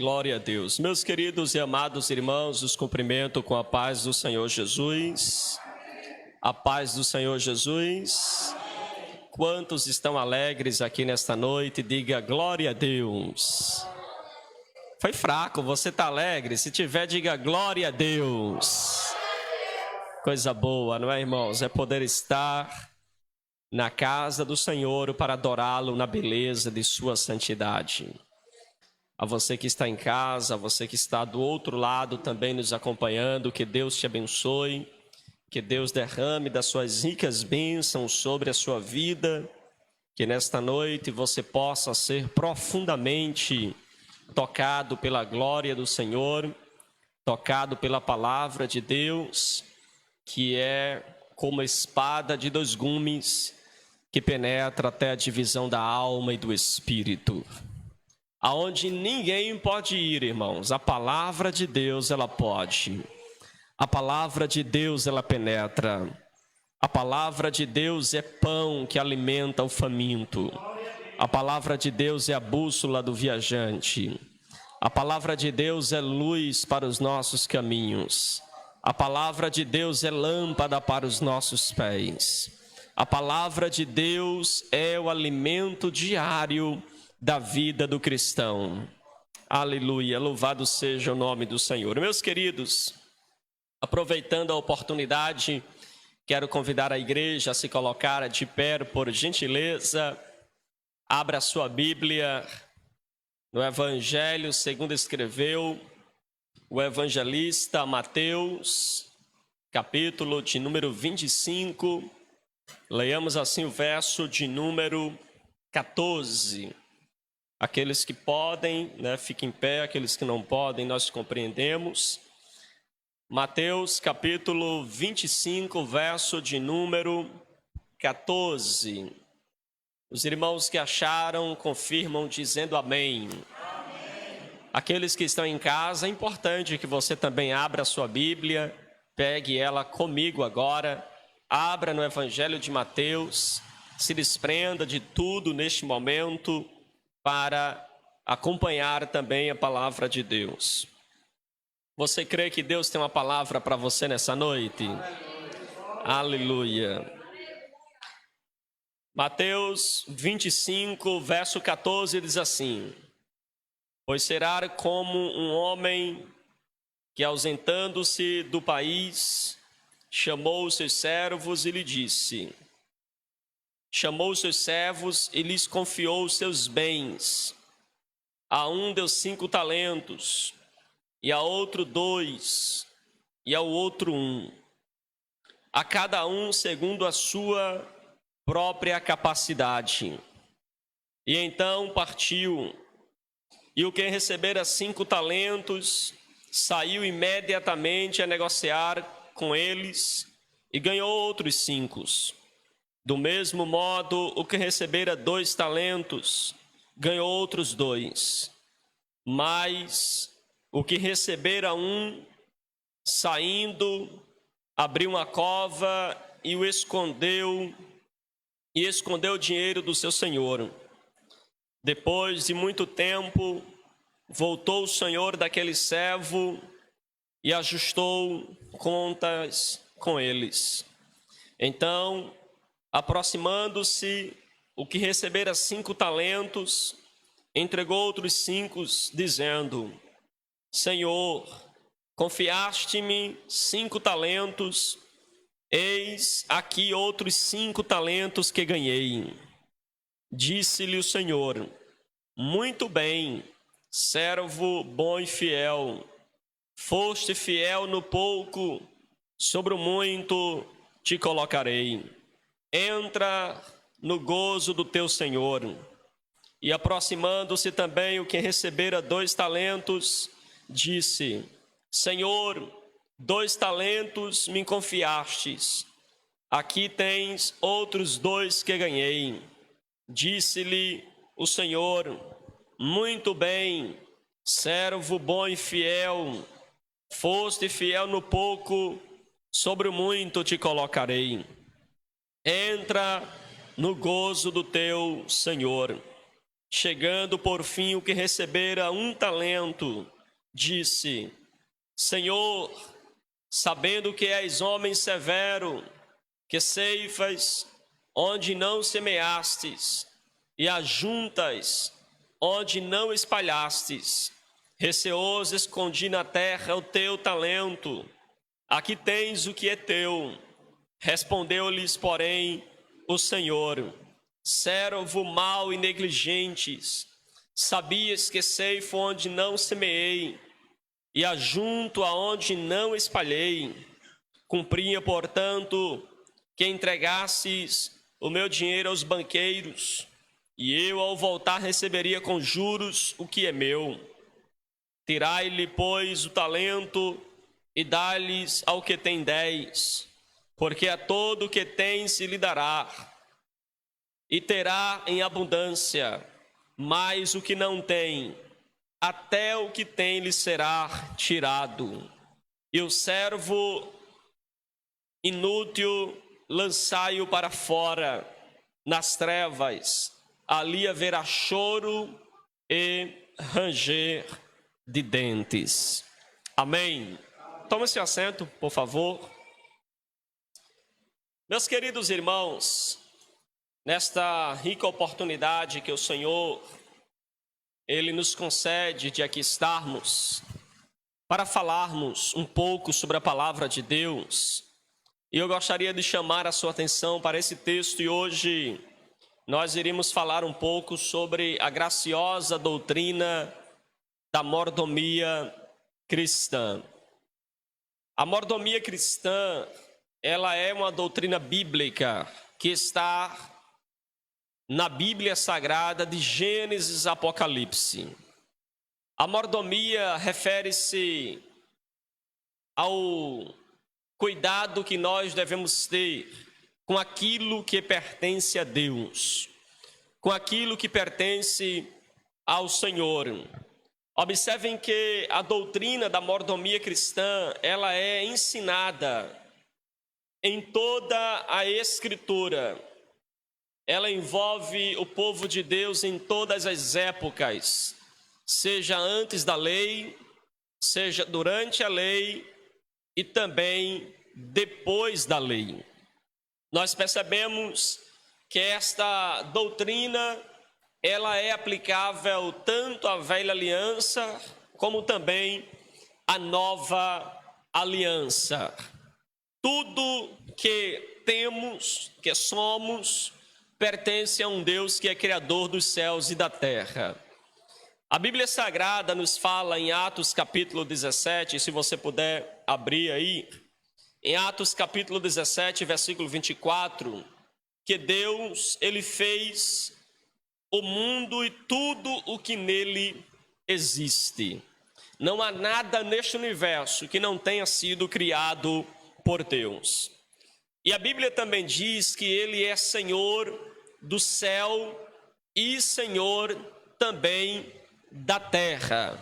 Glória a Deus. Meus queridos e amados irmãos, os cumprimento com a paz do Senhor Jesus. A paz do Senhor Jesus. Quantos estão alegres aqui nesta noite? Diga glória a Deus. Foi fraco, você está alegre? Se tiver, diga glória a Deus. Coisa boa, não é, irmãos? É poder estar na casa do Senhor para adorá-lo na beleza de sua santidade. A você que está em casa, a você que está do outro lado também nos acompanhando, que Deus te abençoe, que Deus derrame das suas ricas bênçãos sobre a sua vida, que nesta noite você possa ser profundamente tocado pela glória do Senhor, tocado pela palavra de Deus, que é como espada de dois gumes, que penetra até a divisão da alma e do espírito. Aonde ninguém pode ir, irmãos, a palavra de Deus, ela pode. A palavra de Deus, ela penetra. A palavra de Deus é pão que alimenta o faminto. A palavra de Deus é a bússola do viajante. A palavra de Deus é luz para os nossos caminhos. A palavra de Deus é lâmpada para os nossos pés. A palavra de Deus é o alimento diário da vida do cristão. Aleluia, louvado seja o nome do Senhor. Meus queridos, aproveitando a oportunidade, quero convidar a igreja a se colocar de pé, por gentileza. Abra a sua Bíblia no Evangelho segundo escreveu o evangelista Mateus, capítulo de número 25. Leiamos assim o verso de número 14. Aqueles que podem, fiquem em pé, aqueles que não podem, nós compreendemos. Mateus, capítulo 25, verso de número 14. Os irmãos que acharam, confirmam dizendo amém. Amém. Aqueles que estão em casa, é importante que você também abra a sua Bíblia, pegue ela comigo agora, abra no Evangelho de Mateus, se desprenda de tudo neste momento, para acompanhar também a palavra de Deus. Você crê que Deus tem uma palavra para você nessa noite? Aleluia. Mateus 25, verso 14 diz assim: Pois será como um homem que, ausentando-se do país, chamou os seus servos e lhe disse... Chamou os seus servos e lhes confiou os seus bens. A um deu 5 talentos, e a outro 2, e ao outro 1. A cada um segundo a sua própria capacidade. E então partiu. E o que recebera 5 talentos, saiu imediatamente a negociar com eles, e ganhou outros 5. Do mesmo modo, o que recebera 2 talentos, ganhou outros 2. Mas o que recebera 1, saindo, abriu uma cova e o escondeu, e escondeu o dinheiro do seu senhor. Depois de muito tempo, voltou o senhor daquele servo e ajustou contas com eles. Então, aproximando-se, o que recebera 5 talentos, entregou outros 5, dizendo: Senhor, confiaste-me 5 talentos, eis aqui outros 5 talentos que ganhei. Disse-lhe o Senhor: Muito bem, servo bom e fiel, foste fiel no pouco, sobre o muito te colocarei. Entra no gozo do teu Senhor. E aproximando-se também o que recebera 2 talentos, disse: Senhor, 2 talentos me confiastes. Aqui tens outros 2 que ganhei. Disse-lhe o Senhor: Muito bem, servo bom e fiel, foste fiel no pouco, sobre o muito te colocarei. Entra no gozo do teu Senhor. Chegando por fim o que recebera 1 talento, disse: Senhor, sabendo que és homem severo, que ceifas onde não semeastes, e ajuntas onde não espalhastes, receoso escondi na terra o teu talento. Aqui tens o que é teu. Respondeu-lhes, porém, o Senhor: servo mau e negligentes, sabias que ceifo onde não semeei, e ajunto aonde não espalhei. Cumpria, portanto, que entregasses o meu dinheiro aos banqueiros, e eu, ao voltar, receberia com juros o que é meu. Tirai-lhe, pois, o talento e dá-lhes ao que tem 10, porque a todo o que tem se lhe dará, e terá em abundância, mas o que não tem, até o que tem lhe será tirado. E o servo inútil lançai-o para fora, nas trevas, ali haverá choro e ranger de dentes. Amém. Toma esse assento, por favor. Meus queridos irmãos, nesta rica oportunidade que o Senhor, Ele nos concede de aqui estarmos, para falarmos um pouco sobre a palavra de Deus, e eu gostaria de chamar a sua atenção para esse texto, e hoje nós iremos falar um pouco sobre a graciosa doutrina da mordomia cristã. A mordomia cristã, ela é uma doutrina bíblica que está na Bíblia Sagrada de Gênesis a Apocalipse. A mordomia refere-se ao cuidado que nós devemos ter com aquilo que pertence a Deus, com aquilo que pertence ao Senhor. Observem que a doutrina da mordomia cristã, ela é ensinada em toda a Escritura. Ela envolve o povo de Deus em todas as épocas, seja antes da lei, seja durante a lei e também depois da lei. Nós percebemos que esta doutrina, ela é aplicável tanto à velha aliança, como também à nova aliança. Tudo que temos, que somos, pertence a um Deus que é criador dos céus e da terra. A Bíblia Sagrada nos fala em Atos capítulo 17, se você puder abrir aí, em Atos capítulo 17, versículo 24, que Deus, Ele fez o mundo e tudo o que nele existe. Não há nada neste universo que não tenha sido criado por Deus. E a Bíblia também diz que Ele é Senhor do céu e Senhor também da terra.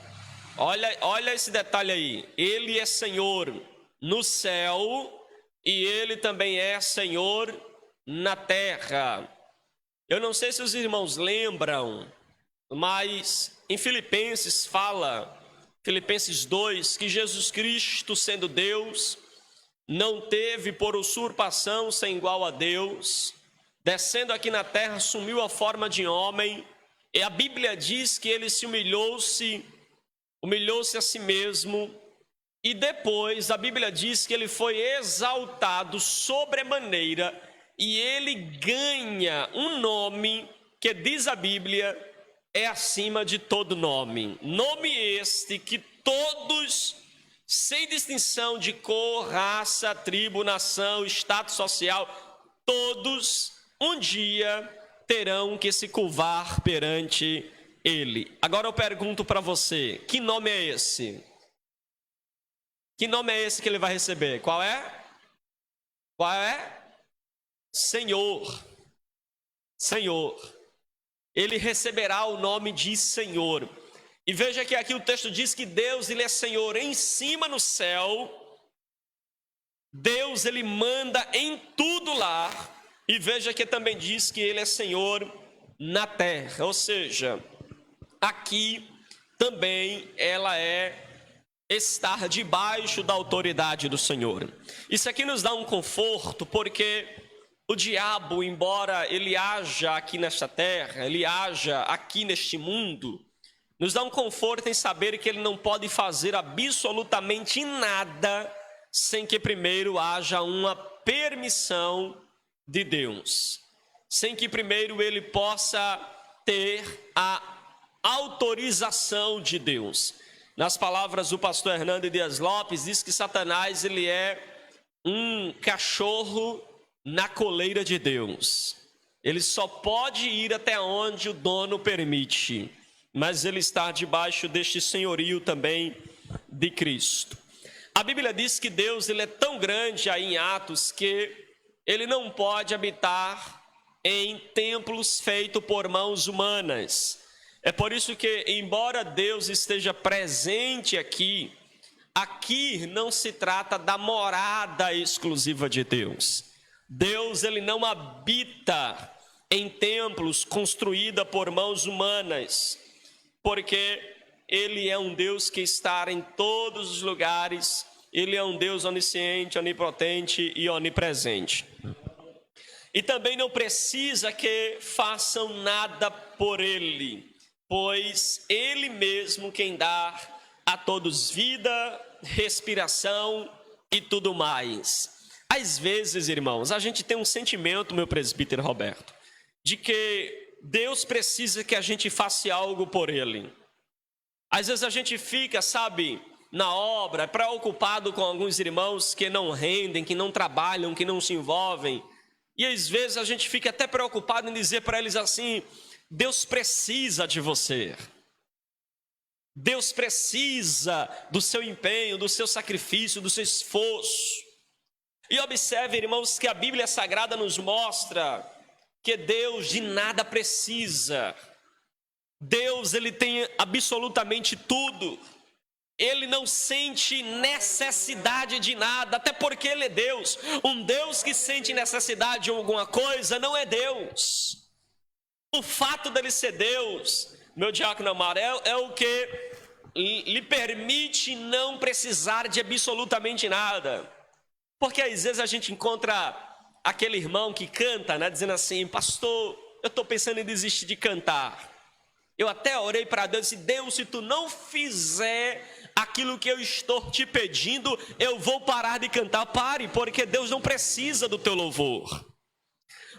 Olha esse detalhe aí. Ele é Senhor no céu e Ele também é Senhor na terra. Eu não sei se os irmãos lembram, mas em Filipenses fala, Filipenses 2, que Jesus Cristo, sendo Deus, não teve por usurpação sem igual a Deus, descendo aqui na terra, assumiu a forma de homem, e a Bíblia diz que ele se humilhou-se a si mesmo, e depois a Bíblia diz que ele foi exaltado sobremaneira, e ele ganha um nome que, diz a Bíblia, é acima de todo nome. Nome este que todos, sem distinção de cor, raça, tribo, nação, status social, todos um dia terão que se curvar perante ele. Agora eu pergunto para você, que nome é esse? Que nome é esse que ele vai receber? Qual é? Qual é? Senhor. Senhor. Ele receberá o nome de Senhor. E veja que aqui o texto diz que Deus, Ele é Senhor em cima no céu. Deus, Ele manda em tudo lá. E veja que também diz que Ele é Senhor na terra. Ou seja, aqui também ela é estar debaixo da autoridade do Senhor. Isso aqui nos dá um conforto, porque o diabo, embora ele haja aqui nesta terra, ele haja aqui neste mundo, nos dá um conforto em saber que ele não pode fazer absolutamente nada sem que primeiro haja uma permissão de Deus, sem que primeiro ele possa ter a autorização de Deus. Nas palavras do pastor Hernando Dias Lopes, diz que Satanás ele é um cachorro na coleira de Deus. Ele só pode ir até onde o dono permite, mas ele está debaixo deste senhorio também de Cristo. A Bíblia diz que Deus ele é tão grande aí em Atos que ele não pode habitar em templos feitos por mãos humanas. É por isso que, embora Deus esteja presente aqui, aqui não se trata da morada exclusiva de Deus. Deus ele não habita em templos construídos por mãos humanas, porque ele é um Deus que está em todos os lugares, ele é um Deus onisciente, onipotente e onipresente. E também não precisa que façam nada por ele, pois ele mesmo quem dá a todos vida, respiração e tudo mais. Às vezes, irmãos, a gente tem um sentimento, meu presbítero Roberto, de que Deus precisa que a gente faça algo por ele. Às vezes a gente fica, sabe, na obra, preocupado com alguns irmãos que não rendem, que não trabalham, que não se envolvem. E às vezes a gente fica até preocupado em dizer para eles assim: Deus precisa de você. Deus precisa do seu empenho, do seu sacrifício, do seu esforço. E observe, irmãos, que a Bíblia Sagrada nos mostra que Deus de nada precisa. Deus, ele tem absolutamente tudo. Ele não sente necessidade de nada, até porque ele é Deus. Um Deus que sente necessidade de alguma coisa não é Deus. O fato dele ser Deus, meu diácono amado, é o que lhe permite não precisar de absolutamente nada. Porque às vezes a gente encontra aquele irmão que canta, né, dizendo assim: pastor, eu estou pensando em desistir de cantar. Eu até orei para Deus e disse: Deus, se tu não fizer aquilo que eu estou te pedindo, eu vou parar de cantar. Pare, porque Deus não precisa do teu louvor.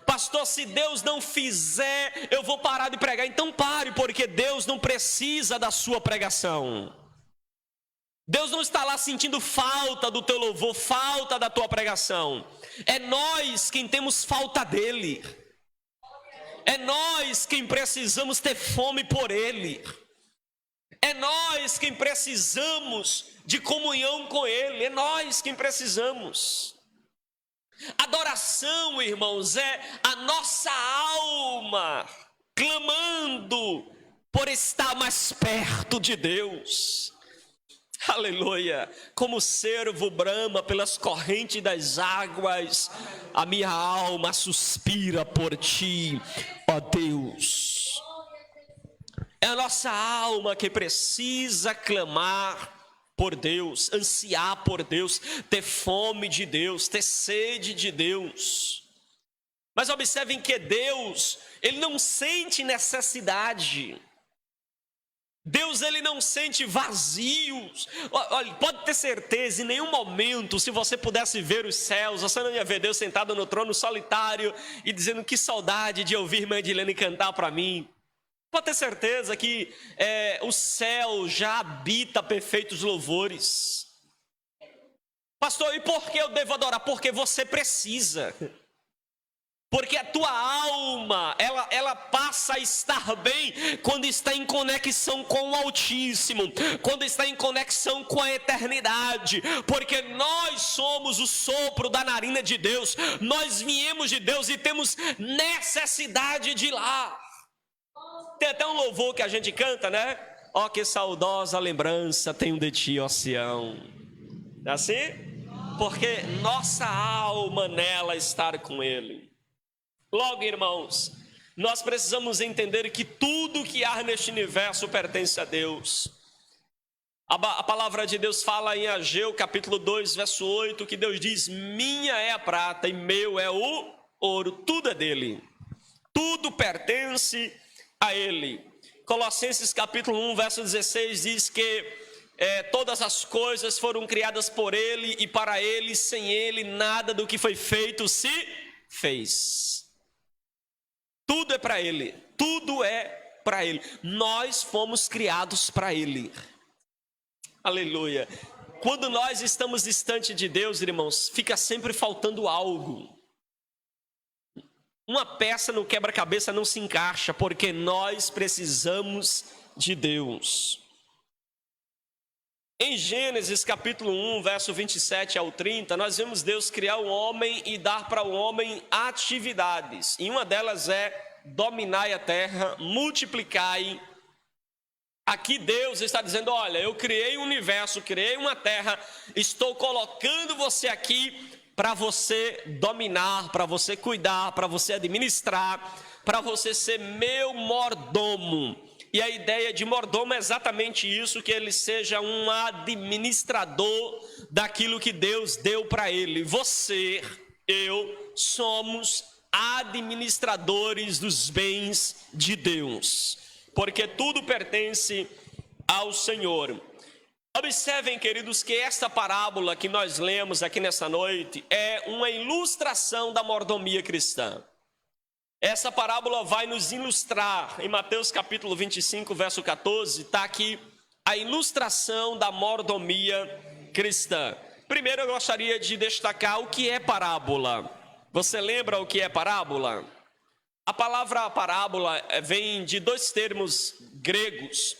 Pastor, se Deus não fizer, eu vou parar de pregar. Então pare, porque Deus não precisa da sua pregação. Deus não está lá sentindo falta do teu louvor, falta da tua pregação. É nós quem temos falta dele. É nós quem precisamos ter fome por ele. É nós quem precisamos de comunhão com ele. É nós quem precisamos. Adoração, irmãos, é a nossa alma clamando por estar mais perto de Deus. Aleluia. Como o cervo brama pelas correntes das águas, a minha alma suspira por ti, ó Deus. É a nossa alma que precisa clamar por Deus, ansiar por Deus, ter fome de Deus, ter sede de Deus. Mas observem que Deus, ele não sente necessidade. Deus, ele não sente vazios. Olha, pode ter certeza, em nenhum momento, se você pudesse ver os céus, você não ia ver Deus sentado no trono solitário e dizendo: que saudade de ouvir irmã Edilene cantar para mim. Pode ter certeza que o céu já habita perfeitos louvores. Pastor, e por que eu devo adorar? Porque você precisa. Porque a tua alma, ela passa a estar bem quando está em conexão com o Altíssimo, quando está em conexão com a eternidade, porque nós somos o sopro da narina de Deus, nós viemos de Deus e temos necessidade de ir lá. Tem até um louvor que a gente canta, né? Ó, que saudosa lembrança tenho de ti, ó Sião. É assim? Porque nossa alma nela está com ele. Logo, irmãos, nós precisamos entender que tudo que há neste universo pertence a Deus. A palavra de Deus fala em Ageu, capítulo 2, verso 8, que Deus diz: minha é a prata e meu é o ouro, tudo é dele, tudo pertence a ele. Colossenses capítulo 1, verso 16 diz que todas as coisas foram criadas por ele e para ele, sem ele nada do que foi feito se fez. Tudo é para ele, tudo é para ele. Nós fomos criados para ele. Aleluia. Quando nós estamos distante de Deus, irmãos, fica sempre faltando algo. Uma peça no quebra-cabeça não se encaixa, porque nós precisamos de Deus. Em Gênesis capítulo 1, verso 27 ao 30, nós vemos Deus criar o homem e dar para o homem atividades. E uma delas é: dominai a terra, multiplicai. Aqui Deus está dizendo: olha, eu criei um universo, criei uma terra, estou colocando você aqui para você dominar, para você cuidar, para você administrar, para você ser meu mordomo. E a ideia de mordomo é exatamente isso, que ele seja um administrador daquilo que Deus deu para ele. Você, eu, somos administradores dos bens de Deus, porque tudo pertence ao Senhor. Observem, queridos, que esta parábola que nós lemos aqui nessa noite é uma ilustração da mordomia cristã. Essa parábola vai nos ilustrar, em Mateus capítulo 25, verso 14, está aqui a ilustração da mordomia cristã. Primeiro eu gostaria de destacar o que é parábola. Você lembra o que é parábola? A palavra parábola vem de dois termos gregos,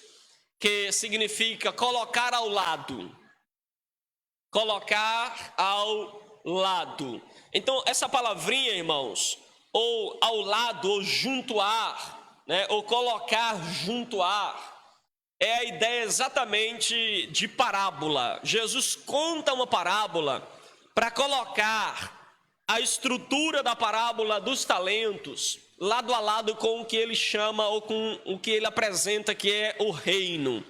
que significa colocar ao lado. Colocar ao lado. Então, essa palavrinha, irmãos, ou ao lado, ou junto a, né, ou colocar junto a, é a ideia exatamente de parábola. Jesus conta uma parábola para colocar a estrutura da parábola dos talentos lado a lado com o que ele chama, ou com o que ele apresenta, que é o reino.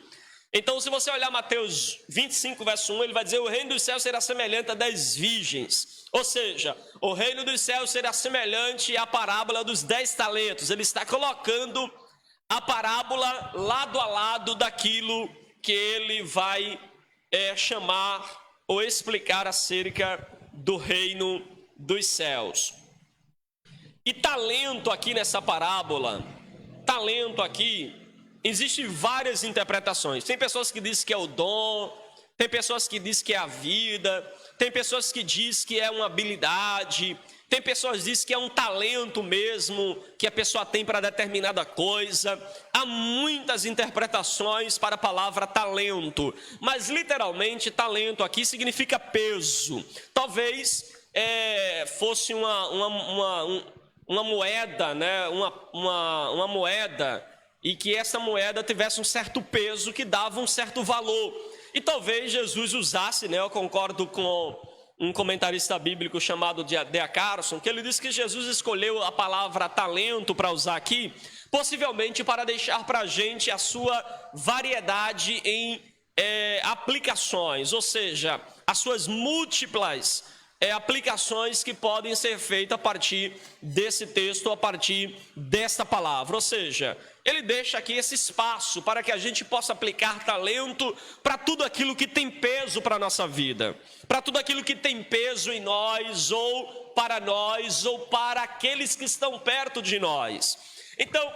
Então, se você olhar Mateus 25, verso 1, ele vai dizer: o reino dos céus será semelhante a 10 virgens. Ou seja, o reino dos céus será semelhante à parábola dos 10 talentos. Ele está colocando a parábola lado a lado daquilo que ele vai chamar ou explicar acerca do reino dos céus. E talento aqui nessa parábola, talento aqui, existem várias interpretações. Tem pessoas que dizem que é o dom, tem pessoas que dizem que é a vida, tem pessoas que dizem que é uma habilidade, tem pessoas que dizem que é um talento mesmo, que a pessoa tem para determinada coisa. Há muitas interpretações para a palavra talento, mas literalmente talento aqui significa peso. Talvez fosse uma moeda, né? uma moeda, e que essa moeda tivesse um certo peso que dava um certo valor. E talvez Jesus usasse, né? Eu concordo com um comentarista bíblico chamado D.A. Carson, que ele disse que Jesus escolheu a palavra talento para usar aqui, possivelmente para deixar para a gente a sua variedade em aplicações, ou seja, as suas múltiplas aplicações que podem ser feitas a partir desse texto, a partir desta palavra. Ou seja, ele deixa aqui esse espaço para que a gente possa aplicar talento para tudo aquilo que tem peso para a nossa vida, para tudo aquilo que tem peso em nós, ou para aqueles que estão perto de nós. Então,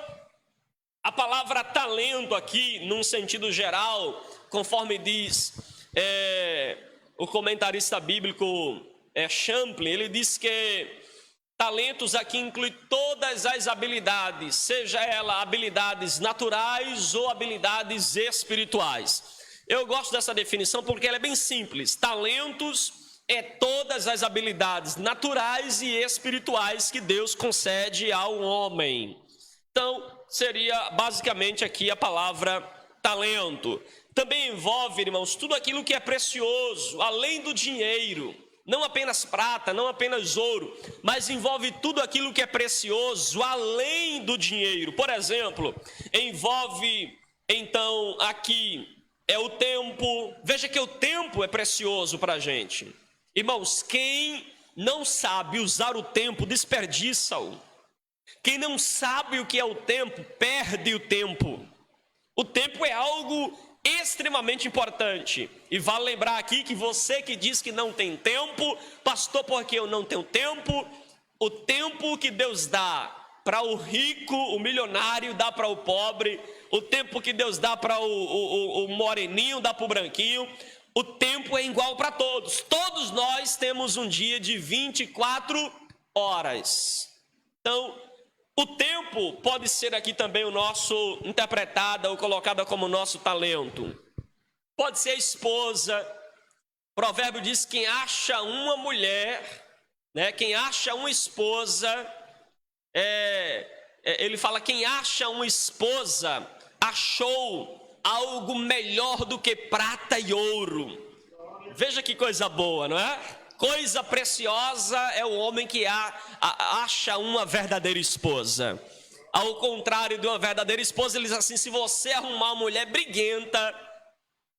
a palavra talento aqui, num sentido geral, conforme diz o comentarista bíblico Champlin, ele diz que talentos aqui inclui todas as habilidades, seja ela habilidades naturais ou habilidades espirituais. Eu gosto dessa definição porque ela é bem simples. Talentos é todas as habilidades naturais e espirituais que Deus concede ao homem. Então, seria basicamente aqui a palavra talento. Também envolve, irmãos, tudo aquilo que é precioso, além do dinheiro. não apenas prata, não apenas ouro, mas envolve tudo aquilo que é precioso, além do dinheiro. Por exemplo, envolve, então, aqui é o tempo. Veja que o tempo é precioso para a gente. Irmãos, quem não sabe usar o tempo, desperdiça-o. Quem não sabe o que é o tempo, perde o tempo. O tempo é algo extremamente importante. E vale lembrar aqui que você que diz que não tem tempo, pastor, porque eu não tenho tempo, o tempo que Deus dá para o rico, o milionário, dá para o pobre, o tempo que Deus dá para o moreninho, dá para o branquinho, o tempo é igual para todos. Todos nós temos um dia de 24 horas. Então, o tempo pode ser aqui também o nosso, interpretada ou colocada como nosso talento. Pode ser a esposa. O provérbio diz: quem acha uma mulher, né, quem acha uma esposa, ele fala, quem acha uma esposa, achou algo melhor do que prata e ouro. Veja que coisa boa, não é? Coisa preciosa é o homem que acha uma verdadeira esposa. Ao contrário de uma verdadeira esposa, ele diz assim: se você arrumar uma mulher briguenta,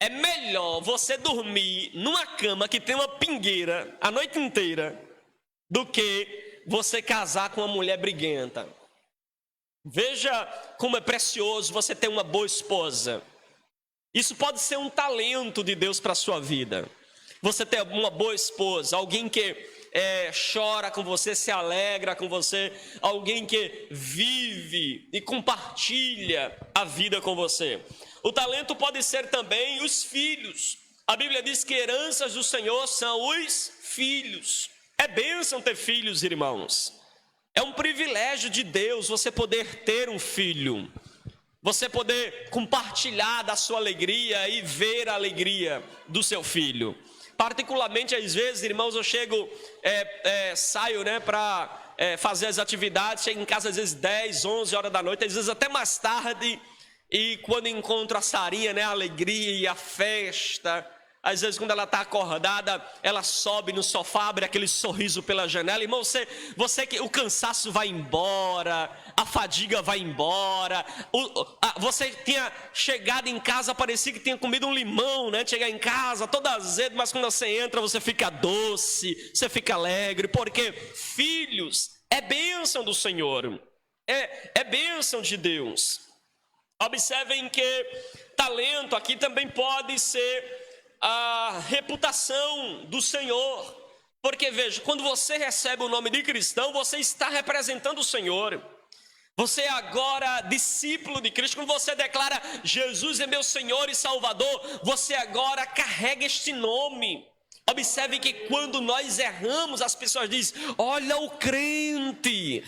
é melhor você dormir numa cama que tem uma pingueira a noite inteira do que você casar com uma mulher briguenta. Veja como é precioso você ter uma boa esposa. Isso pode ser um talento de Deus para a sua vida. Você ter uma boa esposa, alguém que chora com você, se alegra com você, alguém que vive e compartilha a vida com você. O talento pode ser também os filhos. A Bíblia diz que heranças do Senhor são os filhos. É bênção ter filhos, irmãos. É um privilégio de Deus você poder ter um filho. Você poder compartilhar da sua alegria e ver a alegria do seu filho. Particularmente, às vezes, irmãos, eu chego, saio, né, para fazer as atividades, chego em casa às vezes 10, 11 horas da noite, às vezes até mais tarde, e quando encontro a Sarinha, né, a alegria e a festa, às vezes quando ela está acordada, ela sobe no sofá, abre aquele sorriso pela janela. Irmão, você que o cansaço vai embora, a fadiga vai embora. Você tinha chegado em casa, parecia que tinha comido um limão, né? Chegar em casa todo azedo, mas quando você entra, você fica doce, você fica alegre, porque filhos é bênção do Senhor, é bênção de Deus. Observem que talento aqui também pode ser a reputação do Senhor, porque veja, quando você recebe o nome de cristão, você está representando o Senhor. Você é agora discípulo de Cristo. Quando você declara Jesus é meu Senhor e Salvador, você agora carrega este nome. Observe que quando nós erramos, as pessoas dizem: olha o crente,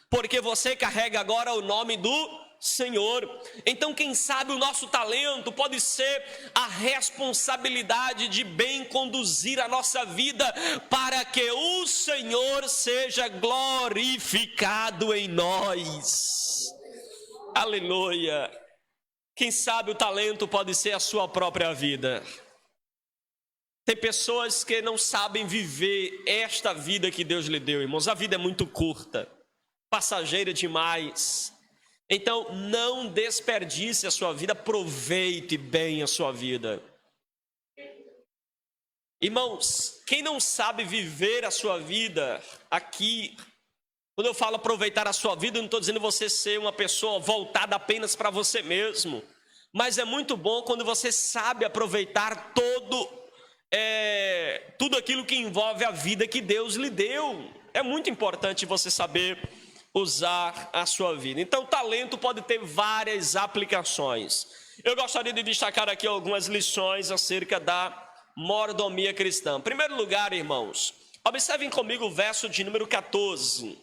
porque você carrega agora o nome do Senhor. Então, quem sabe o nosso talento pode ser a responsabilidade de bem conduzir a nossa vida para que o Senhor seja glorificado em nós. Aleluia. Quem sabe o talento pode ser a sua própria vida. Tem pessoas que não sabem viver esta vida que Deus lhe deu, irmãos. A vida é muito curta, passageira demais. Então, não desperdice a sua vida, aproveite bem a sua vida. Irmãos, quem não sabe viver a sua vida aqui, quando eu falo aproveitar a sua vida, eu não estou dizendo você ser uma pessoa voltada apenas para você mesmo, mas é muito bom quando você sabe aproveitar tudo aquilo que envolve a vida que Deus lhe deu. É muito importante você saber usar a sua vida. Então, talento pode ter várias aplicações. Eu gostaria de destacar aqui algumas lições acerca da mordomia cristã. Em primeiro lugar, irmãos, observem comigo o verso de número 14.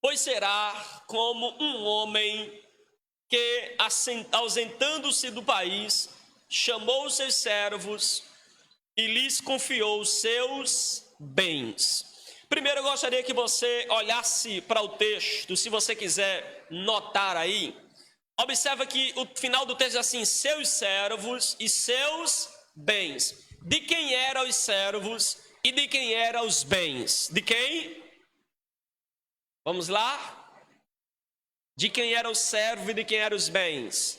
Pois será como um homem que, ausentando-se do país, chamou os seus servos e lhes confiou os seus bens. Primeiro, eu gostaria que você olhasse para o texto, se você quiser notar aí. Observa que o final do texto é assim: seus servos e seus bens. De quem eram os servos e de quem eram os bens? De quem? Vamos lá? De quem era o servo e de quem eram os bens?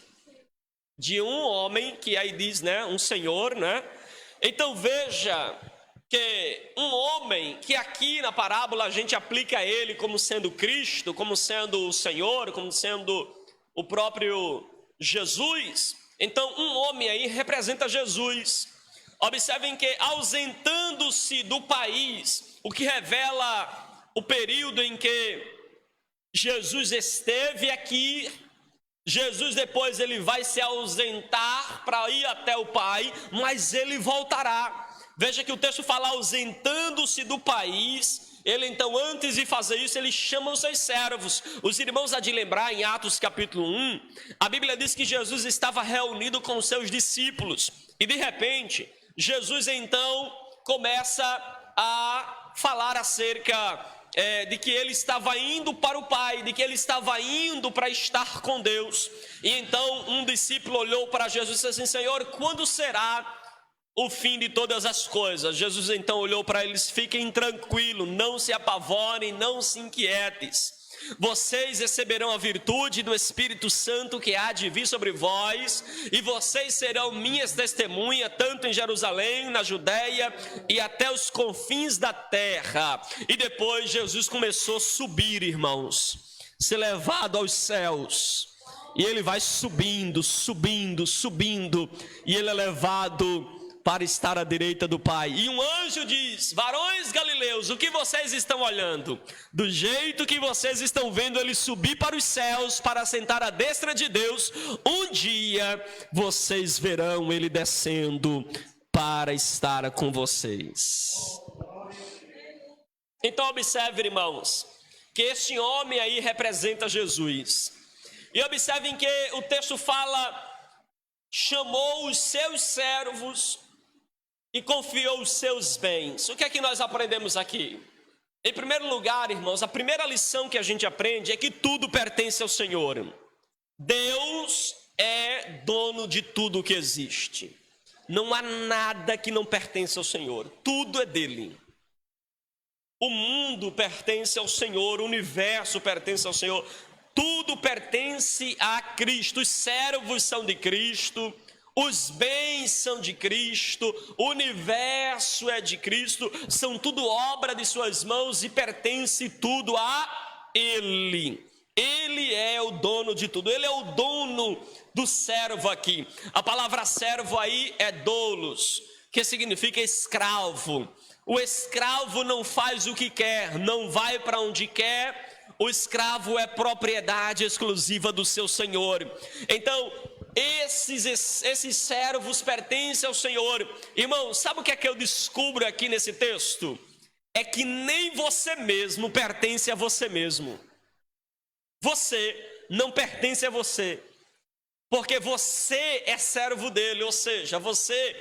De um homem, que aí diz, né, um senhor, né? Então veja que um homem, que aqui na parábola a gente aplica ele como sendo Cristo, como sendo o Senhor, como sendo o próprio Jesus. Então um homem aí representa Jesus. Observem que ausentando-se do país, o que revela o período em que Jesus esteve aqui. Jesus depois ele vai se ausentar para ir até o Pai, mas ele voltará. Veja que o texto fala ausentando-se do país. Ele então, antes de fazer isso, ele chama os seus servos. Os irmãos há de lembrar em Atos capítulo 1, a Bíblia diz que Jesus estava reunido com os seus discípulos. E de repente, Jesus então começa a falar acerca de que ele estava indo para o Pai, de que ele estava indo para estar com Deus. E então um discípulo olhou para Jesus e disse assim: Senhor, quando será o fim de todas as coisas? Jesus então olhou para eles: fiquem tranquilos, não se apavorem, não se inquietes. Vocês receberão a virtude do Espírito Santo que há de vir sobre vós, e vocês serão minhas testemunhas, tanto em Jerusalém, na Judéia e até os confins da terra. E depois Jesus começou a subir, irmãos, ser levado aos céus. E ele vai subindo, subindo, subindo, e ele é levado para estar à direita do Pai. E um anjo diz: varões galileus, o que vocês estão olhando? Do jeito que vocês estão vendo ele subir para os céus, para sentar à destra de Deus, um dia vocês verão ele descendo para estar com vocês. Então observe, irmãos, que esse homem aí representa Jesus. E observem que o texto fala: chamou os seus servos e confiou os seus bens. O que é que nós aprendemos aqui? Em primeiro lugar, irmãos, a primeira lição que a gente aprende é que tudo pertence ao Senhor. Deus é dono de tudo que existe. Não há nada que não pertence ao Senhor. Tudo é dele. O mundo pertence ao Senhor, o universo pertence ao Senhor. Tudo pertence a Cristo. Os servos são de Cristo, os bens são de Cristo, o universo é de Cristo, são tudo obra de suas mãos e pertence tudo a Ele. Ele é o dono de tudo, Ele é o dono do servo aqui. A palavra servo aí é doulos, que significa escravo. O escravo não faz o que quer, não vai para onde quer. O escravo é propriedade exclusiva do seu senhor. Então, esses servos pertencem ao Senhor. Irmão, sabe o que é que eu descubro aqui nesse texto? É que nem você mesmo pertence a você mesmo. Você não pertence a você, porque você é servo dele, ou seja, você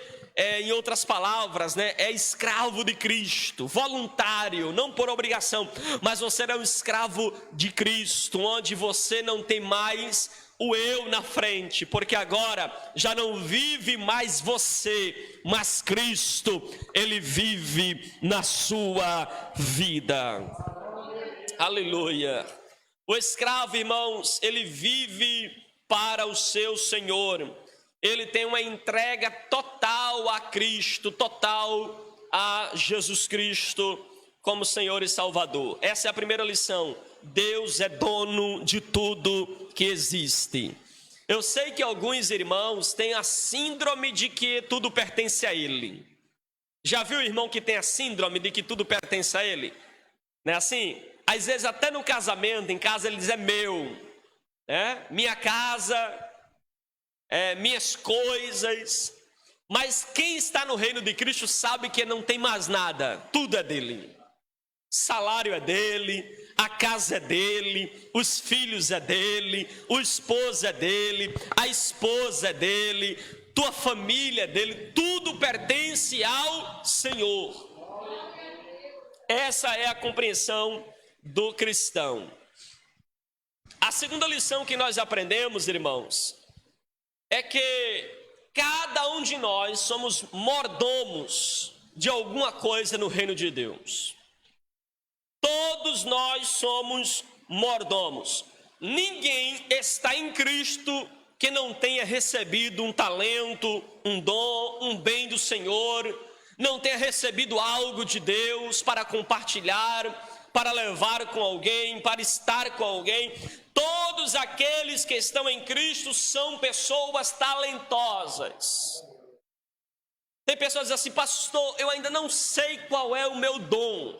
em outras palavras, né, é escravo de Cristo, voluntário, não por obrigação, mas você é um escravo de Cristo, onde você não tem mais o eu na frente, porque agora já não vive mais você, mas Cristo, Ele vive na sua vida. Aleluia. O escravo, irmãos, ele vive para o seu Senhor. Ele tem uma entrega total a Cristo, total a Jesus Cristo como Senhor e Salvador. Essa é a primeira lição. Deus é dono de tudo que existe. Eu sei que alguns irmãos têm a síndrome de que tudo pertence a Ele. Já viu o irmão que tem a síndrome de que tudo pertence a Ele? Não é assim? Às vezes até no casamento, em casa ele diz: é meu, né? Minha casa, minhas coisas. Mas quem está no reino de Cristo sabe que não tem mais nada, tudo é dele. Salário é dele, a casa é dele, os filhos é dele, o esposo é dele, a esposa é dele, tua família é dele, tudo pertence ao Senhor. Essa é a compreensão do cristão. A segunda lição que nós aprendemos, irmãos, é que cada um de nós somos mordomos de alguma coisa no reino de Deus. Todos nós somos mordomos. Ninguém está em Cristo que não tenha recebido um talento, um dom, um bem do Senhor, não tenha recebido algo de Deus para compartilhar, para levar com alguém, para estar com alguém. Todos aqueles que estão em Cristo são pessoas talentosas. Tem pessoas que dizem assim: pastor, eu ainda não sei qual é o meu dom.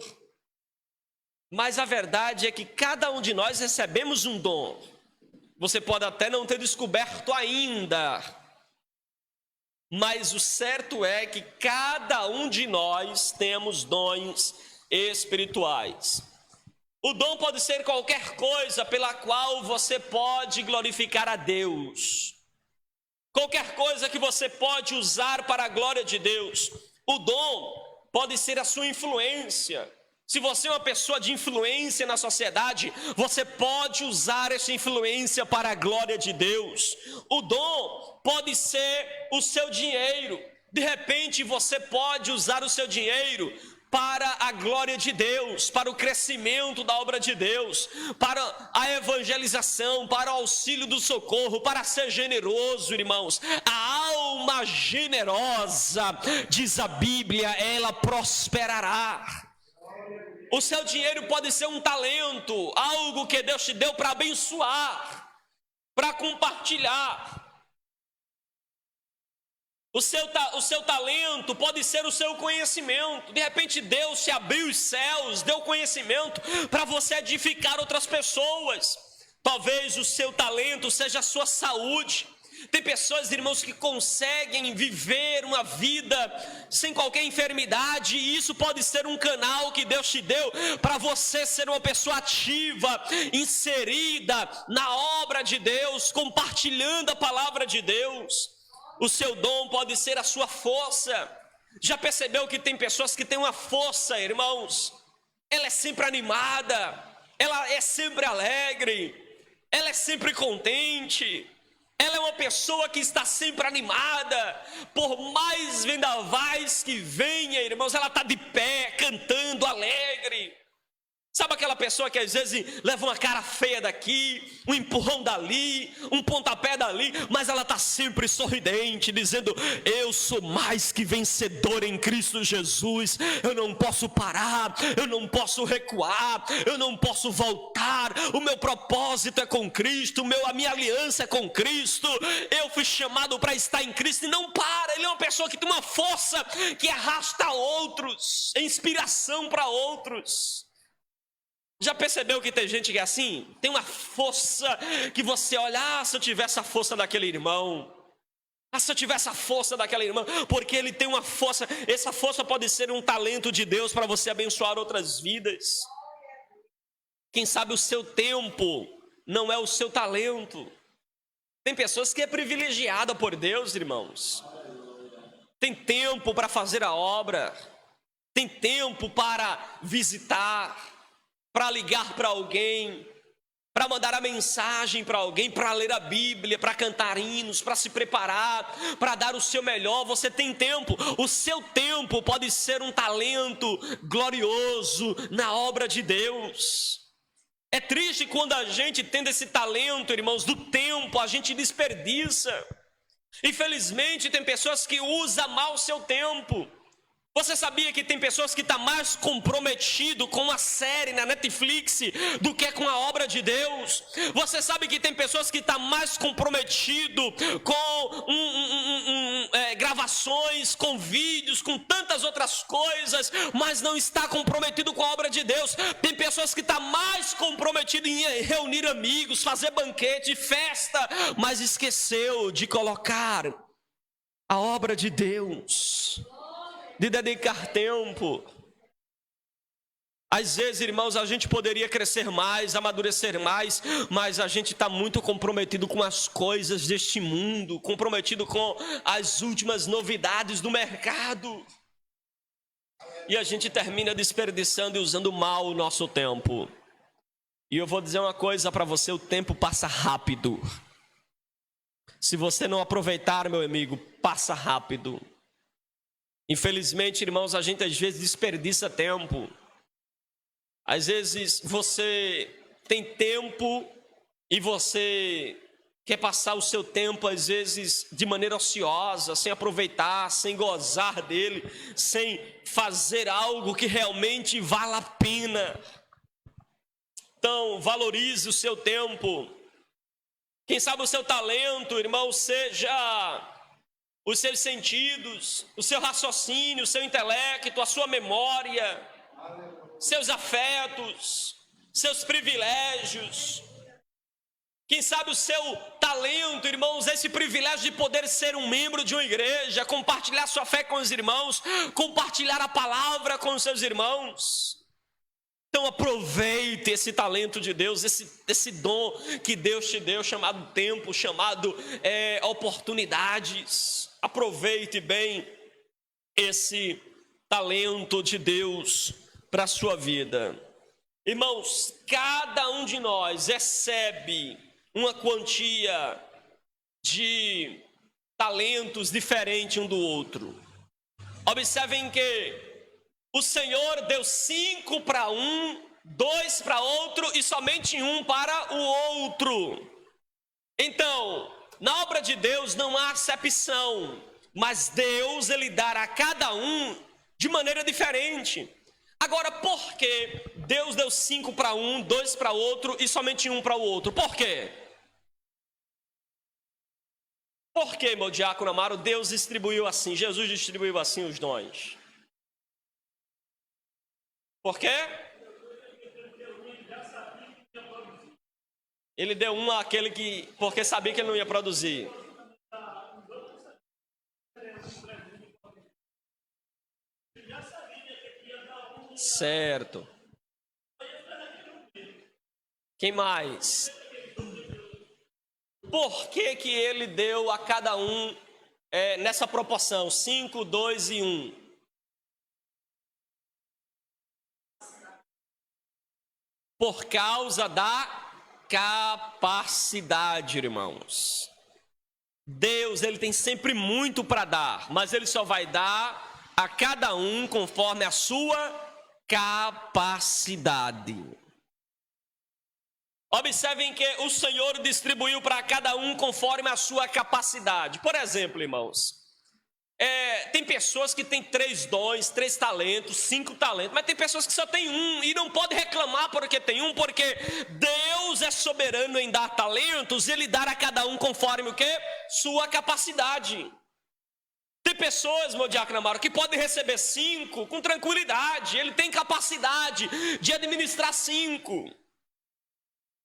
Mas a verdade é que cada um de nós recebemos um dom. Você pode até não ter descoberto ainda, mas o certo é que cada um de nós temos dons espirituais. O dom pode ser qualquer coisa pela qual você pode glorificar a Deus. Qualquer coisa que você pode usar para a glória de Deus. O dom pode ser a sua influência. Se você é uma pessoa de influência na sociedade, você pode usar essa influência para a glória de Deus. O dom pode ser o seu dinheiro. De repente você pode usar o seu dinheiro para a glória de Deus, para o crescimento da obra de Deus, para a evangelização, para o auxílio do socorro, para ser generoso, irmãos. A alma generosa, diz a Bíblia, ela prosperará. O seu dinheiro pode ser um talento, algo que Deus te deu para abençoar, para compartilhar. O seu talento pode ser o seu conhecimento. De repente Deus te abriu os céus, deu conhecimento para você edificar outras pessoas. Talvez o seu talento seja a sua saúde. Tem pessoas, irmãos, que conseguem viver uma vida sem qualquer enfermidade, e isso pode ser um canal que Deus te deu para você ser uma pessoa ativa, inserida na obra de Deus, compartilhando a palavra de Deus. O seu dom pode ser a sua força. Já percebeu que tem pessoas que têm uma força, irmãos? Ela é sempre animada, ela é sempre alegre, ela é sempre contente. Ela é uma pessoa que está sempre animada, por mais vendavais que venha, irmãos, ela está de pé, cantando, alegre. Sabe aquela pessoa que às vezes leva uma cara feia daqui, um empurrão dali, um pontapé dali, mas ela está sempre sorridente, dizendo: eu sou mais que vencedor em Cristo Jesus, eu não posso parar, eu não posso recuar, eu não posso voltar, o meu propósito é com Cristo, a minha aliança é com Cristo, eu fui chamado para estar em Cristo e não para. Ele é uma pessoa que tem uma força que arrasta outros, é inspiração para outros. Já percebeu que tem gente que é assim? Tem uma força que você olha: se eu tivesse a força daquele irmão, se eu tivesse a força daquela irmã, porque ele tem uma força. Essa força pode ser um talento de Deus para você abençoar outras vidas. Quem sabe o seu tempo não é o seu talento. Tem pessoas que é privilegiada por Deus, irmãos. Tem tempo para fazer a obra, tem tempo para visitar, para ligar para alguém, para mandar a mensagem para alguém, para ler a Bíblia, para cantar hinos, para se preparar, para dar o seu melhor. Você tem tempo. O seu tempo pode ser um talento glorioso na obra de Deus. É triste quando a gente, tendo esse talento, irmãos, do tempo, a gente desperdiça. Infelizmente tem pessoas que usam mal o seu tempo. Você sabia que tem pessoas que estão mais comprometido com uma série na Netflix do que com a obra de Deus? Você sabe que tem pessoas que estão mais comprometido com gravações, com vídeos, com tantas outras coisas, mas não está comprometido com a obra de Deus. Tem pessoas que estão mais comprometido em reunir amigos, fazer banquete, festa, mas esqueceu de colocar a obra de Deus, de dedicar tempo. Às vezes, irmãos, a gente poderia crescer mais, amadurecer mais, mas a gente está muito comprometido com as coisas deste mundo, comprometido com as últimas novidades do mercado, e a gente termina desperdiçando e usando mal o nosso tempo. E eu vou dizer uma coisa para você: o tempo passa rápido. Se você não aproveitar, meu amigo, passa rápido. Infelizmente, irmãos, a gente às vezes desperdiça tempo. Às vezes você tem tempo e você quer passar o seu tempo, às vezes, de maneira ociosa, sem aproveitar, sem gozar dele, sem fazer algo que realmente vale a pena. Então, valorize o seu tempo. Quem sabe o seu talento, irmão, seja os seus sentidos, o seu raciocínio, o seu intelecto, a sua memória, seus afetos, seus privilégios. Quem sabe o seu talento, irmãos, esse privilégio de poder ser um membro de uma igreja, compartilhar sua fé com os irmãos, compartilhar a palavra com os seus irmãos. Então aproveite esse talento de Deus, esse dom que Deus te deu, chamado tempo, chamado oportunidades. Aproveite bem esse talento de Deus para a sua vida. Irmãos, cada um de nós recebe uma quantia de talentos diferente um do outro. Observem que o Senhor deu 5 para um, 2 para outro e somente 1 para o outro. Então, na obra de Deus não há acepção, mas Deus, ele dará a cada um de maneira diferente. Agora, por que Deus deu 5 para um, 2 para outro e somente 1 para o outro? Por quê? Por que, meu diácono amado, Deus distribuiu assim, Jesus distribuiu assim os dons? Por quê? Ele deu um àquele que, porque sabia que ele não ia produzir. Certo. Quem mais? Por que que ele deu a cada um nessa proporção, 5, 2 e 1? Por causa da capacidade, irmãos. Deus, ele tem sempre muito para dar, mas ele só vai dar a cada um conforme a sua capacidade. Observem que o Senhor distribuiu para cada um conforme a sua capacidade. Por exemplo, irmãos, tem pessoas que têm 3 dons, 3 talentos, 5 talentos, mas tem pessoas que só têm 1 e não pode reclamar porque tem 1, porque Deus é soberano em dar talentos, ele dá a cada um conforme o quê? Sua capacidade. Tem pessoas, meu diácono amado, que podem receber 5 com tranquilidade, ele tem capacidade de administrar 5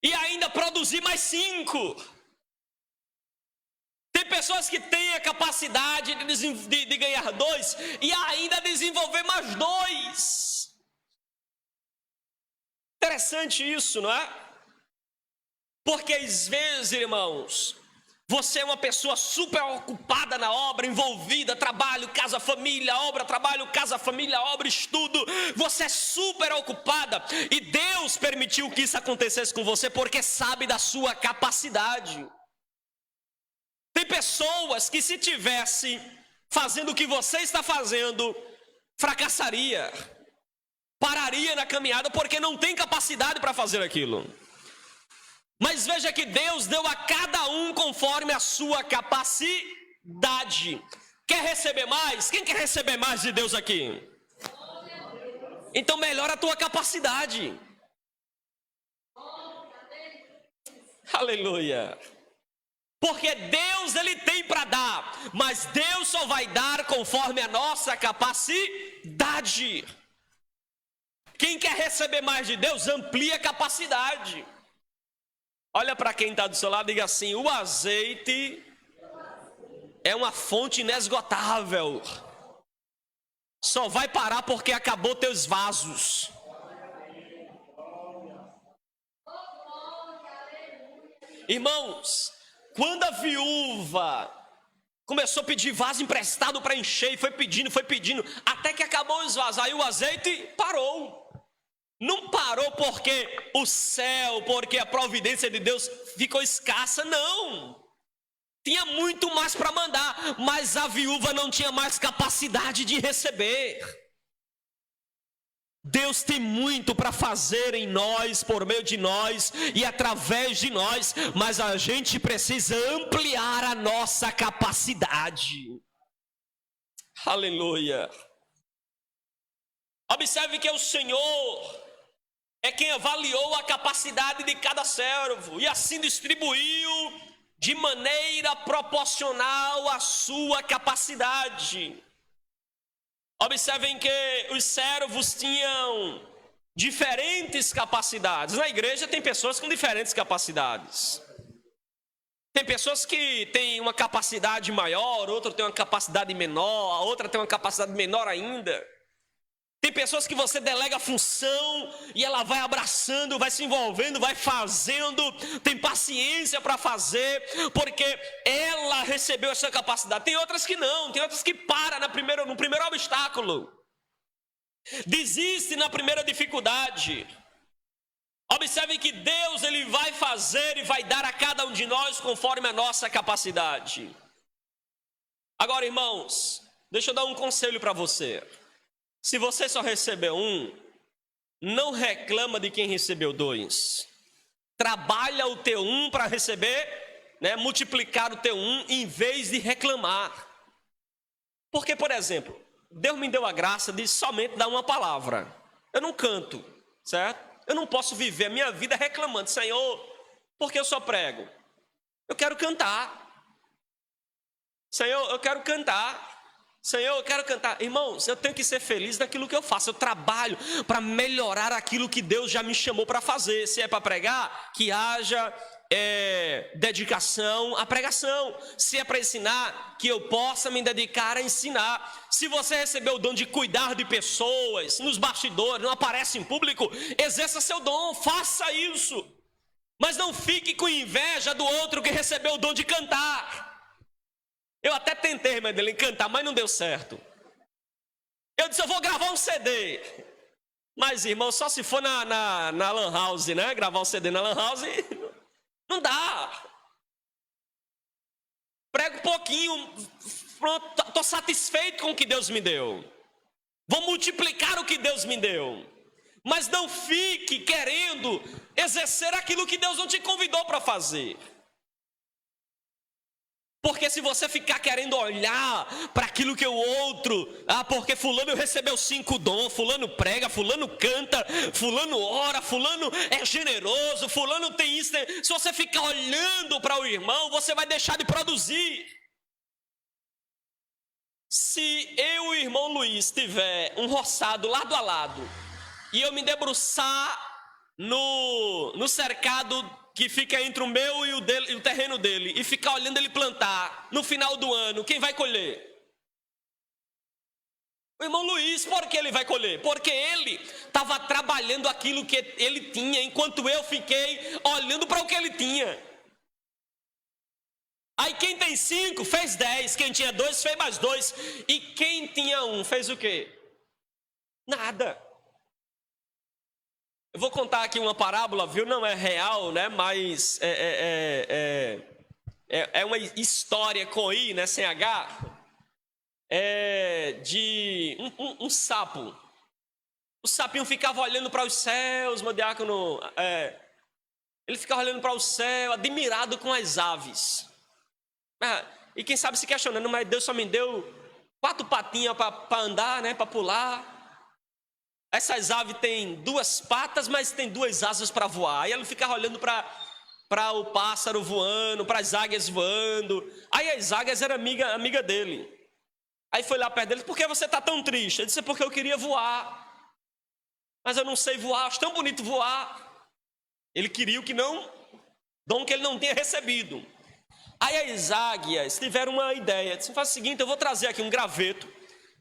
e ainda produzir mais 5. Tem pessoas que têm a capacidade de ganhar 2 e ainda desenvolver mais 2. Interessante isso, não é? Porque às vezes, irmãos, você é uma pessoa super ocupada na obra, envolvida, trabalho, casa, família, obra, trabalho, casa, família, obra, estudo. Você é super ocupada e Deus permitiu que isso acontecesse com você porque sabe da sua capacidade. Tem pessoas que se tivesse fazendo o que você está fazendo, fracassaria, pararia na caminhada porque não tem capacidade para fazer aquilo. Mas veja que Deus deu a cada um conforme a sua capacidade. Quer receber mais? Quem quer receber mais de Deus aqui? Então melhora a tua capacidade. Aleluia. Porque Deus, ele tem para dar, mas Deus só vai dar conforme a nossa capacidade. Quem quer receber mais de Deus, amplia a capacidade. Olha para quem está do seu lado e diga assim: o azeite é uma fonte inesgotável. Só vai parar porque acabou teus vasos. Irmãos, quando a viúva começou a pedir vaso emprestado para encher, e foi pedindo, até que acabou os vasos, aí o azeite parou. Não parou porque o céu, porque a providência de Deus ficou escassa, não. tinha muito mais para mandar, mas a viúva não tinha mais capacidade de receber. Deus tem muito para fazer em nós, por meio de nós e através de nós, mas a gente precisa ampliar a nossa capacidade. Aleluia. Observe que o Senhor é quem avaliou a capacidade de cada servo e assim distribuiu de maneira proporcional à sua capacidade. Observem que os servos tinham diferentes capacidades. Na igreja tem pessoas com diferentes capacidades. Tem pessoas que têm uma capacidade maior, outra tem uma capacidade menor, a outra tem uma capacidade menor ainda. Tem pessoas que você delega a função e ela vai abraçando, vai se envolvendo, vai fazendo, tem paciência para fazer, porque ela recebeu essa capacidade. Tem outras que não, tem outras que param no primeiro obstáculo, desiste na primeira dificuldade. Observe que Deus ele vai fazer e vai dar a cada um de nós conforme a nossa capacidade. Agora, irmãos, deixa eu dar um conselho para você. Se você só recebeu um, não reclama de quem recebeu dois. Trabalha o teu um para receber, multiplicar o teu um, em vez de reclamar. Porque, por exemplo, Deus me deu a graça de somente dar uma palavra. Eu não canto, certo? Eu não posso viver a minha vida reclamando, Senhor, porque eu só prego. Eu quero cantar. Senhor, eu quero cantar. Senhor, eu quero cantar. Irmãos, eu tenho que ser feliz naquilo que eu faço. Eu trabalho para melhorar aquilo que Deus já me chamou para fazer. Se é para pregar, que haja dedicação à pregação. Se é para ensinar, que eu possa me dedicar a ensinar. Se você recebeu o dom de cuidar de pessoas, nos bastidores, não aparece em público, exerça seu dom, faça isso. Mas não fique com inveja do outro que recebeu o dom de cantar. Eu até tentei, Madeleine, cantar, mas não deu certo. Eu disse, eu vou gravar um CD. Mas, irmão, só se for na Lan House, né? Gravar um CD na Lan House, não dá. Prego um pouquinho, pronto, estou satisfeito com o que Deus me deu. Vou multiplicar o que Deus me deu. Mas não fique querendo exercer aquilo que Deus não te convidou para fazer. Porque se você ficar querendo olhar para aquilo que o outro, porque fulano recebeu 5 dons, fulano prega, fulano canta, fulano ora, fulano é generoso, fulano tem isso, se você ficar olhando para o irmão, você vai deixar de produzir. Se eu e o irmão Luiz tiver um roçado lado a lado, e eu me debruçar no cercado que fica entre o meu e o terreno dele, e ficar olhando ele plantar, no final do ano, quem vai colher? O irmão Luiz. Por que ele vai colher? Porque ele estava trabalhando aquilo que ele tinha, enquanto eu fiquei olhando para o que ele tinha. Aí quem tem 5 fez 10, quem tinha 2 fez mais 2, e quem tinha 1 fez o quê? Nada. Eu vou contar aqui uma parábola, viu? Não é real, né? Mas é uma história com I, né? Sem H. De um sapo. O sapinho ficava olhando para os céus, meu diácono. Ele ficava olhando para o céu, admirado com as aves. E quem sabe se questionando, mas Deus só me deu 4 patinhas para andar, né? Para pular. Essas aves têm 2 patas, mas tem 2 asas para voar. Aí ele ficava olhando para o pássaro voando, para as águias voando. Aí as águias eram amiga dele. Aí foi lá perto dele, por que você está tão triste? Ele disse, porque eu queria voar. Mas eu não sei voar, acho tão bonito voar. Ele queria o que não, dom que ele não tinha recebido. Aí as águias tiveram uma ideia. Disse, faz o seguinte, eu vou trazer aqui um graveto.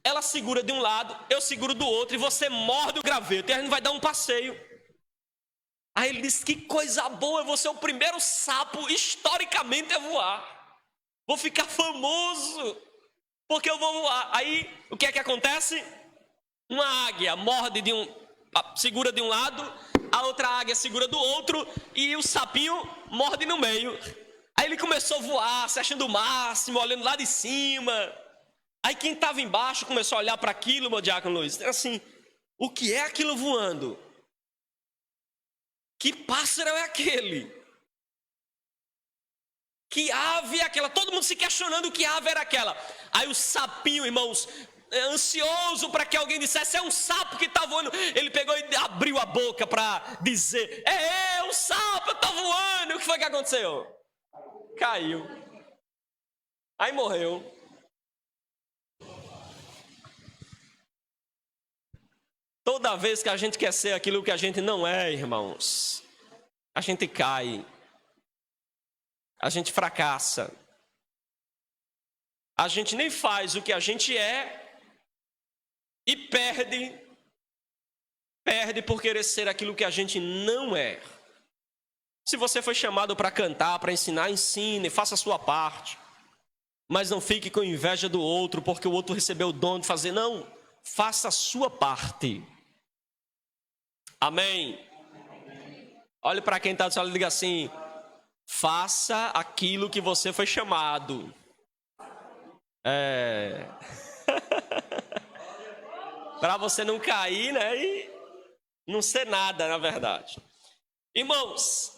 Ela segura de um lado, eu seguro do outro, e você morde o graveto, e a gente vai dar um passeio. Aí ele disse, que coisa boa, eu vou ser o primeiro sapo, historicamente, a voar. Vou ficar famoso, porque eu vou voar. Aí, o que é que acontece? Uma águia morde segura de um lado, a outra águia segura do outro, e o sapinho morde no meio. Aí ele começou a voar, se achando o máximo, olhando lá de cima. Aí quem estava embaixo começou a olhar para aquilo, meu diácono Luiz, assim, o que é aquilo voando? Que pássaro é aquele? Que ave é aquela? Todo mundo se questionando que ave era aquela. Aí o sapinho, irmãos, ansioso para que alguém dissesse, é um sapo que está voando. Ele pegou e abriu a boca para dizer, um sapo, está voando. O que foi que aconteceu? Caiu. Aí morreu. Toda vez que a gente quer ser aquilo que a gente não é, irmãos, a gente cai, a gente fracassa, a gente nem faz o que a gente é e perde por querer ser aquilo que a gente não é. Se você foi chamado para cantar, para ensinar, ensine, faça a sua parte, mas não fique com inveja do outro, porque o outro recebeu o dom de fazer, não, faça a sua parte. Amém? Olhe para quem está do seu lado e diga assim, faça aquilo que você foi chamado. Para você não cair, né? E não ser nada, na verdade. Irmãos,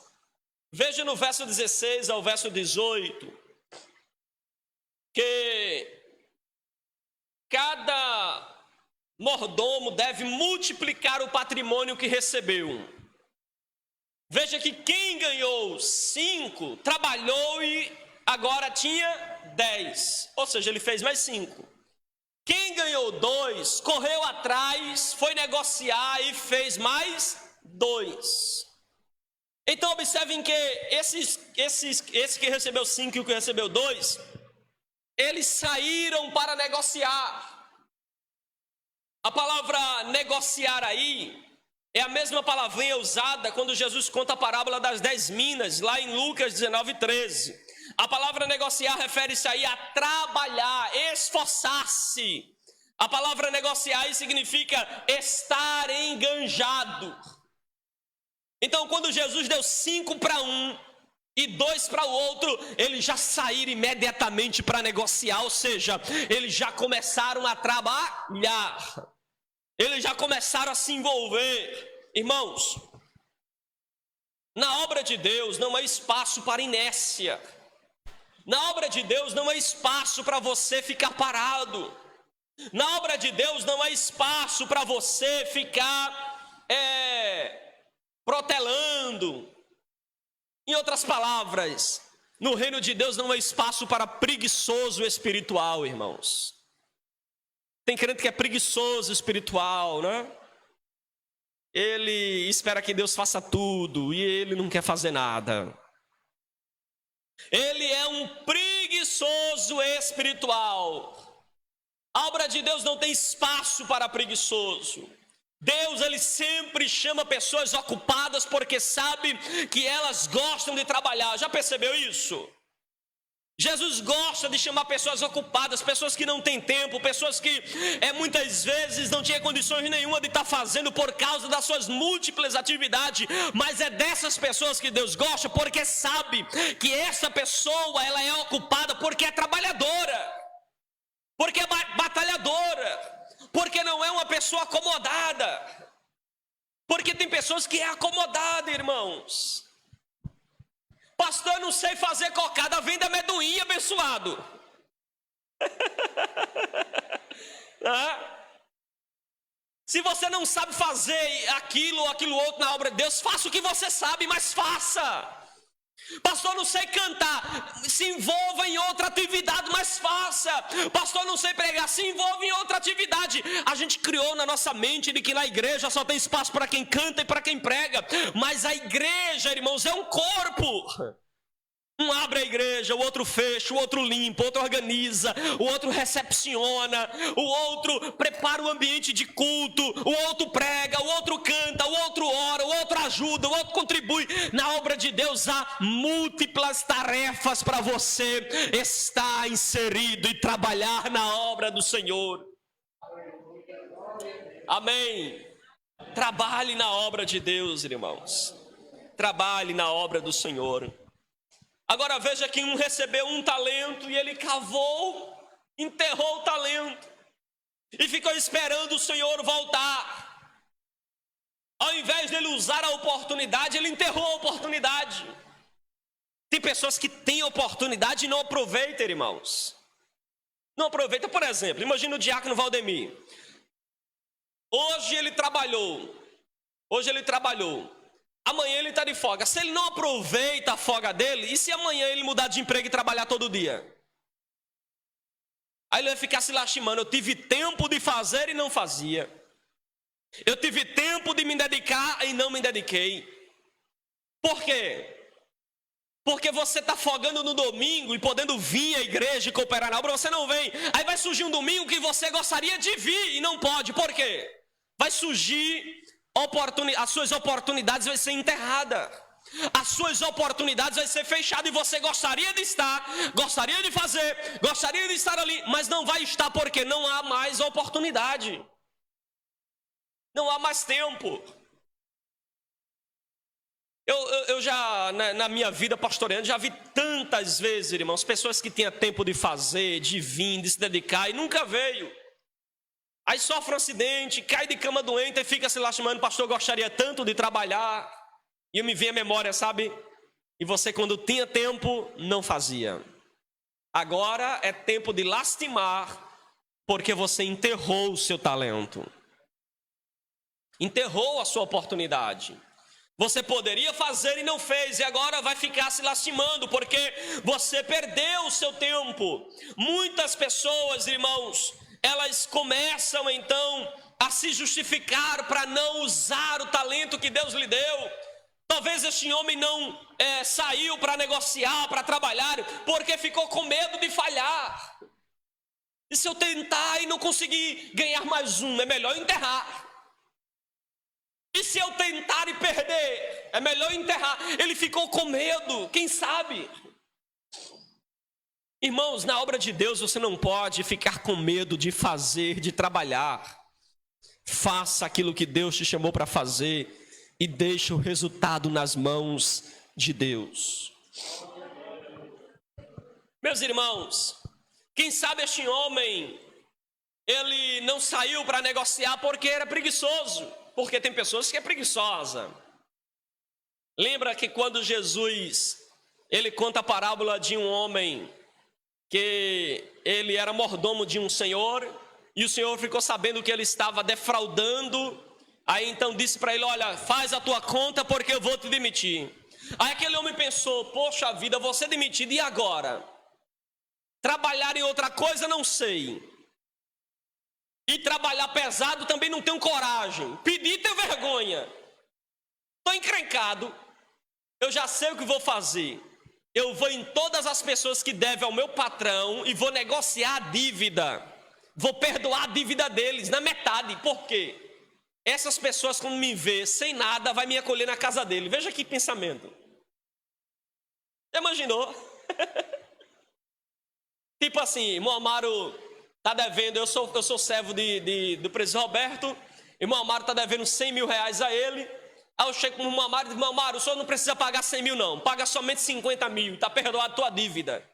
veja no verso 16 ao verso 18, que cada mordomo deve multiplicar o patrimônio que recebeu. Veja que quem ganhou 5, trabalhou e agora tinha 10. Ou seja, ele fez mais 5. Quem ganhou 2, correu atrás, foi negociar e fez mais 2. Então observem que esse que recebeu 5 e o que recebeu 2, eles saíram para negociar. A palavra negociar aí é a mesma palavrinha usada quando Jesus conta a parábola das 10 minas, lá em Lucas 19:13. A palavra negociar refere-se aí a trabalhar, esforçar-se. A palavra negociar aí significa estar enganjado. Então, quando Jesus deu 5 para um e 2 para o outro, eles já saíram imediatamente para negociar, ou seja, eles já começaram a trabalhar. Eles já começaram a se envolver. Irmãos, na obra de Deus não há espaço para inércia. Na obra de Deus não há espaço para você ficar parado. Na obra de Deus não há espaço para você ficar protelando. Em outras palavras, no reino de Deus não há espaço para preguiçoso espiritual, irmãos. Tem crente que é preguiçoso espiritual, né? Ele espera que Deus faça tudo e ele não quer fazer nada. Ele é um preguiçoso espiritual. A obra de Deus não tem espaço para preguiçoso. Deus, ele sempre chama pessoas ocupadas porque sabe que elas gostam de trabalhar. Já percebeu isso? Jesus gosta de chamar pessoas ocupadas, pessoas que não têm tempo, pessoas que muitas vezes não tinham condições nenhuma de estar fazendo por causa das suas múltiplas atividades, mas é dessas pessoas que Deus gosta, porque sabe que essa pessoa ela é ocupada porque é trabalhadora, porque é batalhadora, porque não é uma pessoa acomodada, porque tem pessoas que é acomodada, irmãos. Pastor, eu não sei fazer cocada, vem da amendoim, abençoado. Se você não sabe fazer aquilo ou aquilo outro na obra de Deus, faça o que você sabe, mas faça. Pastor, não sei cantar, se envolva em outra atividade, mas faça. Pastor, não sei pregar, se envolva em outra atividade. A gente criou na nossa mente de que na igreja só tem espaço para quem canta e para quem prega, mas a igreja, irmãos, é um corpo. Um abre a igreja, o outro fecha, o outro limpa, o outro organiza, o outro recepciona, o outro prepara o ambiente de culto, o outro prega, o outro canta, o outro ora, o outro ajuda, o outro contribui. Na obra de Deus há múltiplas tarefas para você estar inserido e trabalhar na obra do Senhor. Amém. Trabalhe na obra de Deus, irmãos. Trabalhe na obra do Senhor. Agora veja que um recebeu um talento e ele cavou, enterrou o talento e ficou esperando o Senhor voltar. Ao invés dele usar a oportunidade, ele enterrou a oportunidade. Tem pessoas que têm oportunidade e não aproveitam, irmãos. Não aproveita. Por exemplo, imagina o diácono Valdemir. Hoje ele trabalhou. Amanhã ele está de folga. Se ele não aproveita a folga dele, e se amanhã ele mudar de emprego e trabalhar todo dia? Aí ele vai ficar se lastimando. Eu tive tempo de fazer e não fazia. Eu tive tempo de me dedicar e não me dediquei. Por quê? Porque você está folgando no domingo e podendo vir à igreja e cooperar na obra, você não vem. Aí vai surgir um domingo que você gostaria de vir e não pode. Por quê? Vai surgir as suas oportunidades vão ser enterradas. As suas oportunidades vão ser fechadas e você gostaria de estar, gostaria de fazer, gostaria de estar ali, mas não vai estar porque não há mais oportunidade. Não há mais tempo. Eu já, na minha vida pastoreando, já vi tantas vezes, irmãos, pessoas que tinham tempo de fazer, de vir, de se dedicar e nunca veio. Aí sofre um acidente, cai de cama doente e fica se lastimando. Pastor, eu gostaria tanto de trabalhar. E me vem a memória, sabe? E você, quando tinha tempo, não fazia. Agora é tempo de lastimar, porque você enterrou o seu talento. Enterrou a sua oportunidade. Você poderia fazer e não fez, e agora vai ficar se lastimando, porque você perdeu o seu tempo. Muitas pessoas, irmãos, elas começam então a se justificar para não usar o talento que Deus lhe deu. Talvez este homem não saiu para negociar, para trabalhar, porque ficou com medo de falhar. E se eu tentar e não conseguir ganhar mais um, é melhor enterrar. E se eu tentar e perder, é melhor enterrar. Ele ficou com medo, quem sabe? Irmãos, na obra de Deus você não pode ficar com medo de fazer, de trabalhar. Faça aquilo que Deus te chamou para fazer e deixe o resultado nas mãos de Deus. Meus irmãos, quem sabe este homem, ele não saiu para negociar porque era preguiçoso. Porque tem pessoas que é preguiçosa. Lembra que quando Jesus, ele conta a parábola de um homem que ele era mordomo de um senhor, e o senhor ficou sabendo que ele estava defraudando, aí então disse para ele, olha, faz a tua conta porque eu vou te demitir. Aí aquele homem pensou, poxa vida, vou ser demitido, e agora? Trabalhar em outra coisa não sei. E trabalhar pesado também não tenho coragem. Pedir tenho vergonha. Estou encrencado. Eu já sei o que vou fazer. Eu vou em todas as pessoas que devem ao meu patrão e vou negociar a dívida. Vou perdoar a dívida deles na metade. Por quê? Essas pessoas, quando me vê sem nada, vai me acolher na casa dele. Veja que pensamento. Já imaginou? Tipo assim, irmão Amaro está devendo, eu sou servo do presidente Roberto, irmão Amaro está devendo 100 mil reais a ele. Aí eu chego com o irmão Amaro e digo, irmão Amaro, o senhor não precisa pagar 100 mil não, paga somente 50 mil, está perdoada a tua dívida.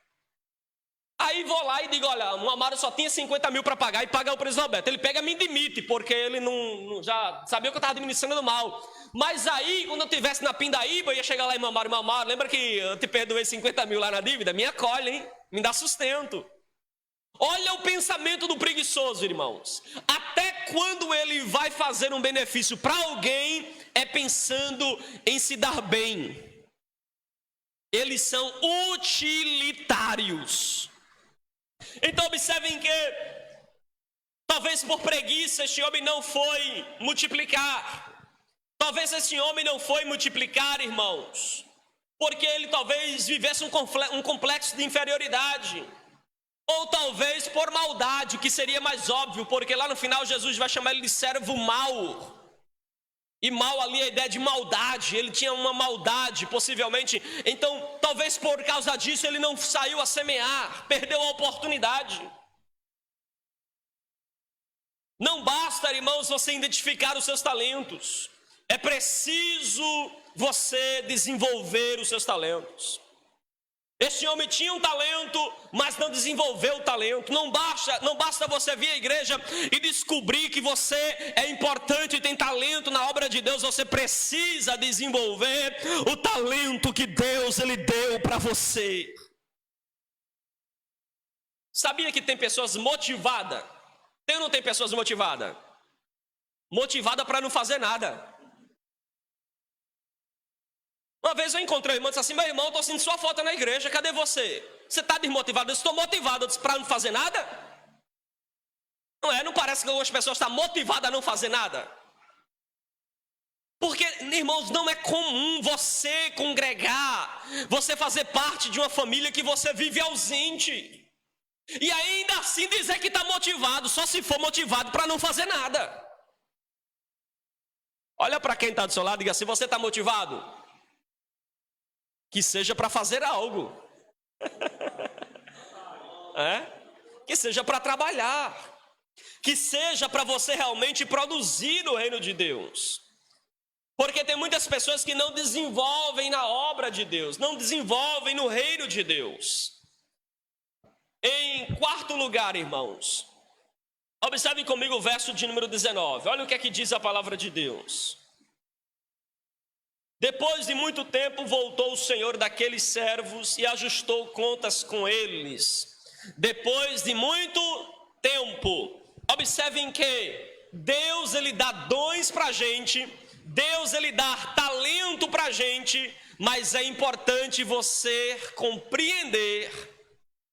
Aí vou lá e digo, olha, o Amaro só tinha 50 mil para pagar e paga o presidente Roberto. Ele pega e me demite, porque ele não já sabia que eu estava administrando mal. Mas aí, quando eu estivesse na Pindaíba, eu ia chegar lá, irmão Amaro, lembra que eu te perdoei 50 mil lá na dívida? Me acolhe, hein? Me dá sustento. Olha o pensamento do preguiçoso, irmãos. Até quando ele vai fazer um benefício para alguém, é pensando em se dar bem. Eles são utilitários. Então observem que, talvez por preguiça, este homem não foi multiplicar. Talvez este homem não foi multiplicar, irmãos, porque ele talvez vivesse um complexo de inferioridade. Ou talvez por maldade, que seria mais óbvio, porque lá no final Jesus vai chamar ele de servo mau. E mal ali é a ideia de maldade, ele tinha uma maldade possivelmente. Então talvez por causa disso ele não saiu a semear, perdeu a oportunidade. Não basta, irmãos, você identificar os seus talentos. É preciso você desenvolver os seus talentos. Este homem tinha um talento, mas não desenvolveu o talento. Não basta você vir à igreja e descobrir que você é importante e tem talento na obra de Deus. Você precisa desenvolver o talento que Deus ele deu para você. Sabia que tem pessoas motivadas? Tem ou não tem pessoas motivadas? Motivada para não fazer nada. Uma vez eu encontrei um irmão e disse assim: meu irmão, estou sentindo sua falta na igreja, cadê você? Você está desmotivado? Eu disse: estou motivado. Eu disse: para não fazer nada? Não parece que algumas pessoas estão motivadas a não fazer nada? Porque, irmãos, não é comum você congregar, você fazer parte de uma família que você vive ausente. E ainda assim dizer que está motivado, só se for motivado para não fazer nada. Olha para quem está do seu lado e diga assim: você está motivado? Que seja para fazer algo. Que seja para trabalhar. Que seja para você realmente produzir no reino de Deus. Porque tem muitas pessoas que não desenvolvem na obra de Deus, não desenvolvem no reino de Deus. Em quarto lugar, irmãos, observem comigo o verso de número 19. Olha o que é que diz a palavra de Deus. Depois de muito tempo voltou o Senhor daqueles servos e ajustou contas com eles. Depois de muito tempo, observem que Deus ele dá dons para a gente, Deus ele dá talento para a gente, mas é importante você compreender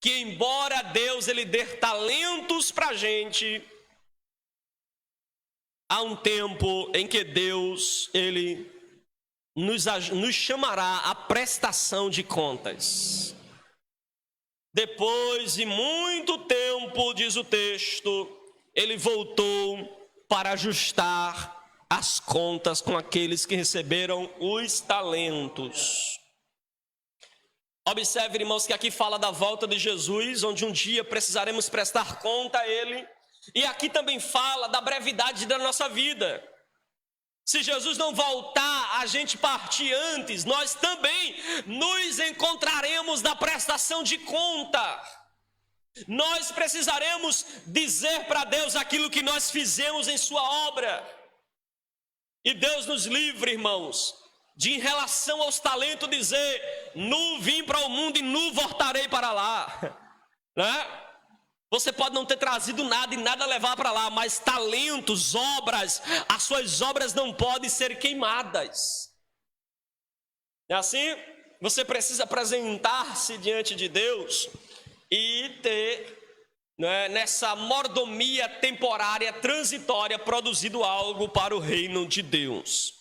que embora Deus ele dê talentos para a gente, há um tempo em que Deus ele nos chamará à prestação de contas. Depois de muito tempo, diz o texto, ele voltou para ajustar as contas com aqueles que receberam os talentos. Observe, irmãos, que aqui fala da volta de Jesus, onde um dia precisaremos prestar conta a ele. E aqui também fala da brevidade da nossa vida. Se Jesus não voltar, a gente partir antes, nós também nos encontraremos na prestação de conta. Nós precisaremos dizer para Deus aquilo que nós fizemos em sua obra. E Deus nos livre, irmãos, de em relação aos talentos dizer: nu vim para o mundo e nu voltarei para lá. Né? Você pode não ter trazido nada e nada levar para lá, mas talentos, obras, as suas obras não podem ser queimadas. É assim? Você precisa apresentar-se diante de Deus e ter, nessa mordomia temporária, transitória, produzido algo para o reino de Deus.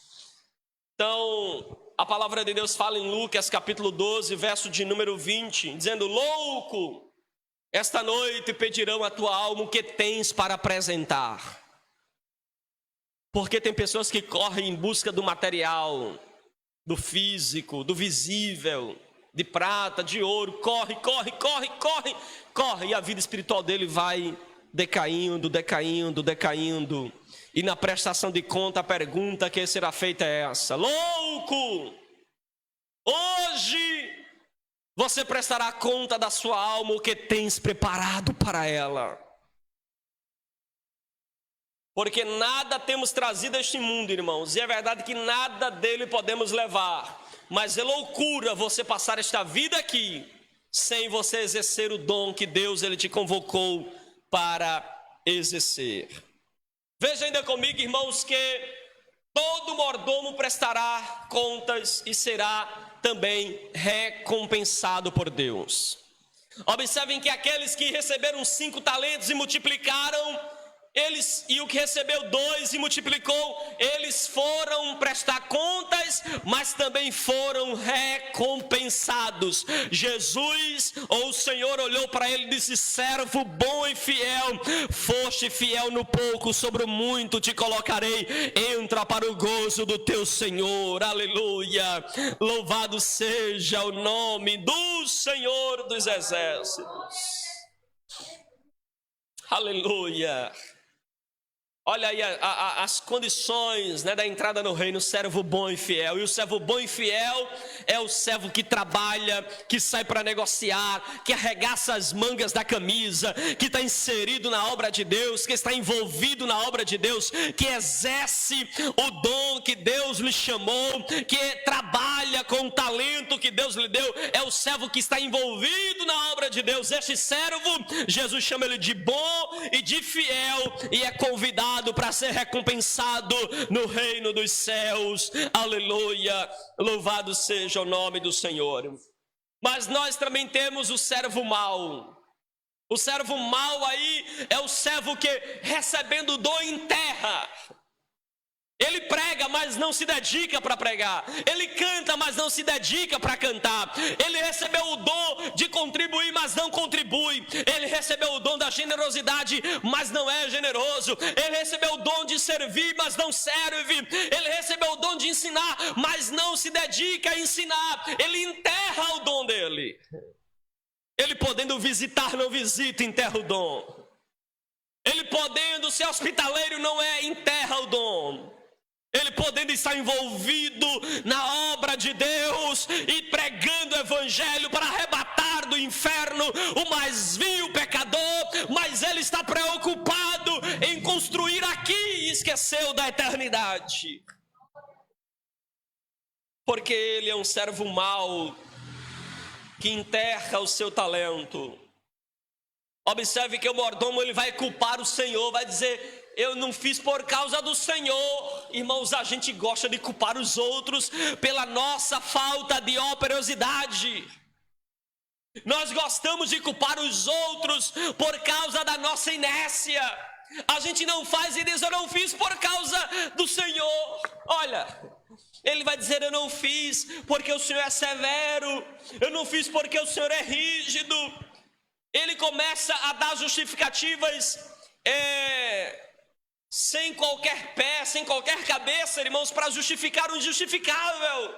Então, a palavra de Deus fala em Lucas capítulo 12, verso de número 20, dizendo: louco, esta noite pedirão a tua alma o que tens para apresentar. Porque tem pessoas que correm em busca do material, do físico, do visível, de prata, de ouro, corre, e a vida espiritual dele vai decaindo. E na prestação de conta a pergunta que será feita é essa: louco, hoje você prestará conta da sua alma, o que tens preparado para ela. Porque nada temos trazido a este mundo, irmãos, e é verdade que nada dele podemos levar. Mas é loucura você passar esta vida aqui sem você exercer o dom que Deus ele te convocou para exercer. Veja ainda comigo, irmãos, que todo mordomo prestará contas e será também recompensado por Deus. Observem que aqueles que receberam 5 talentos e multiplicaram, e o que recebeu 2 e multiplicou, eles foram prestar contas, mas também foram recompensados. Jesus, ou o Senhor, olhou para ele e disse: servo bom e fiel, foste fiel no pouco, sobre o muito te colocarei, entra para o gozo do teu Senhor. Aleluia, louvado seja o nome do Senhor dos exércitos. Aleluia. Olha aí as condições, né, da entrada no reino, servo bom e fiel. E o servo bom e fiel é o servo que trabalha, que sai para negociar, que arregaça as mangas da camisa, que está inserido na obra de Deus, que está envolvido na obra de Deus, que exerce o dom que Deus lhe chamou, que trabalha com o talento que Deus lhe deu. É o servo que está envolvido na obra de Deus. Este servo, Jesus chama ele de bom e de fiel, e é convidado para ser recompensado no reino dos céus. Aleluia, louvado seja o nome do Senhor. Mas nós também temos o servo mau. O servo mau aí é o servo que, recebendo o dom, enterra. Ele prega, mas não se dedica para pregar. Ele canta, mas não se dedica para cantar. Ele recebeu o dom de contribuir, mas não contribui. Ele recebeu o dom da generosidade, mas não é generoso. Ele recebeu o dom de servir, mas não serve. Ele recebeu o dom de ensinar, mas não se dedica a ensinar. Ele enterra o dom dele. Ele podendo visitar, não visita, enterra o dom. Ele podendo ser hospitaleiro, não é, enterra o dom. Ele podendo estar envolvido na obra de Deus e pregando o evangelho para arrebatar do inferno o mais vil pecador, mas ele está preocupado em construir aqui e esqueceu da eternidade. Porque ele é um servo mau que enterra o seu talento. Observe que o mordomo, ele vai culpar o Senhor, vai dizer: eu não fiz por causa do Senhor. Irmãos, a gente gosta de culpar os outros pela nossa falta de operosidade. Nós gostamos de culpar os outros por causa da nossa inércia. A gente não faz e diz: eu não fiz por causa do Senhor. Olha, ele vai dizer: eu não fiz porque o Senhor é severo, eu não fiz porque o Senhor é rígido. Ele começa a dar justificativas sem qualquer pé, sem qualquer cabeça, irmãos, para justificar o injustificável.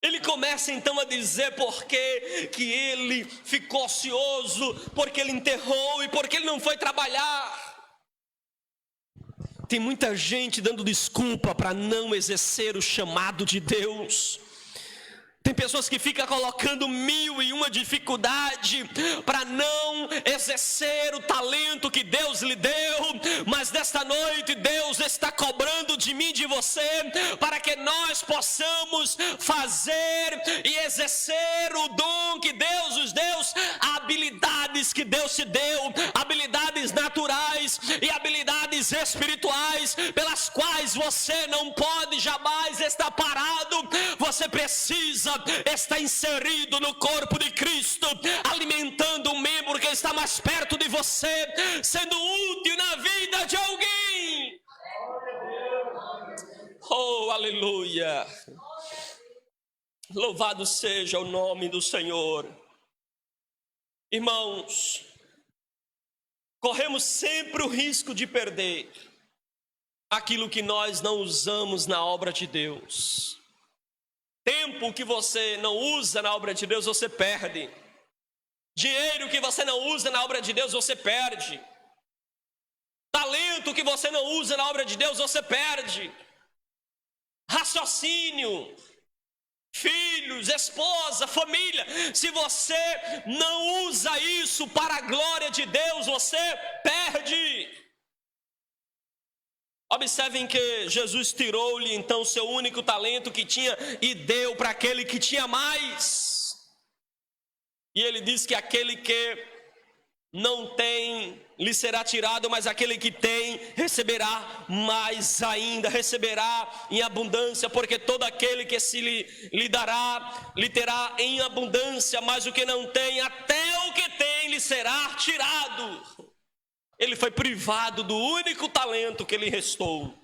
Ele começa então a dizer por que ele ficou ocioso, porque ele enterrou e porque ele não foi trabalhar. Tem muita gente dando desculpa para não exercer o chamado de Deus. Tem pessoas que ficam colocando 1001 dificuldade para não exercer o talento que Deus lhe deu. Mas nesta noite Deus está cobrando de mim e de você, para que nós possamos fazer e exercer o dom que Deus nos deu, habilidades que Deus te deu, habilidades naturais e habilidades espirituais, pelas quais você não pode jamais estar parado. Você precisa está inserido no corpo de Cristo, alimentando um membro que está mais perto de você, sendo útil na vida de alguém. Oh, aleluia! Louvado seja o nome do Senhor. Irmãos, corremos sempre o risco de perder aquilo que nós não usamos na obra de Deus. Tempo que você não usa na obra de Deus, você perde. Dinheiro que você não usa na obra de Deus, você perde. Talento que você não usa na obra de Deus, você perde. Raciocínio, filhos, esposa, família. Se você não usa isso para a glória de Deus, você perde. Observem que Jesus tirou-lhe então o seu único talento que tinha e deu para aquele que tinha mais. E ele diz que aquele que não tem lhe será tirado, mas aquele que tem receberá mais ainda, receberá em abundância, porque todo aquele que se lhe dará, lhe terá em abundância, mas o que não tem, até o que tem lhe será tirado. Ele foi privado do único talento que lhe restou.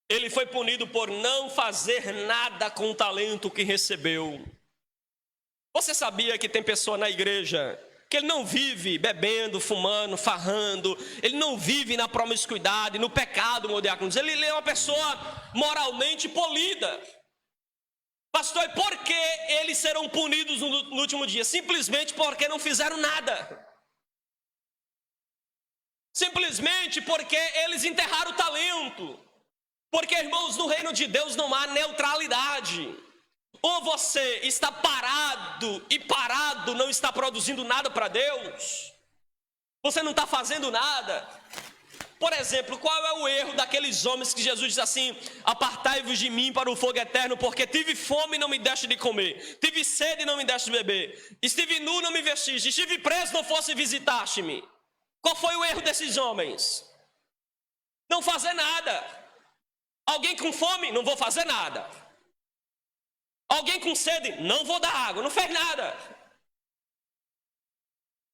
Ele foi punido por não fazer nada com o talento que recebeu. Você sabia que tem pessoa na igreja que ele não vive bebendo, fumando, farrando, ele não vive na promiscuidade, no pecado, meu diácono? Ele é uma pessoa moralmente polida. Pastor, e por que eles serão punidos no último dia? Simplesmente porque não fizeram nada. simplesmente porque eles enterraram o talento. Porque, irmãos, no reino de Deus não há neutralidade. Ou você está parado e parado não está produzindo nada para Deus, você não está fazendo nada. Por exemplo, qual é o erro daqueles homens que Jesus diz assim: apartai-vos de mim para o fogo eterno, porque tive fome e não me deste de comer, tive sede e não me deste de beber, estive nu e não me vestiste, estive preso e não fosse e visitaste-me. Qual foi o erro desses homens? Não fazer nada. Alguém com fome? Não vou fazer nada. Alguém com sede? Não vou dar água. Não fez nada.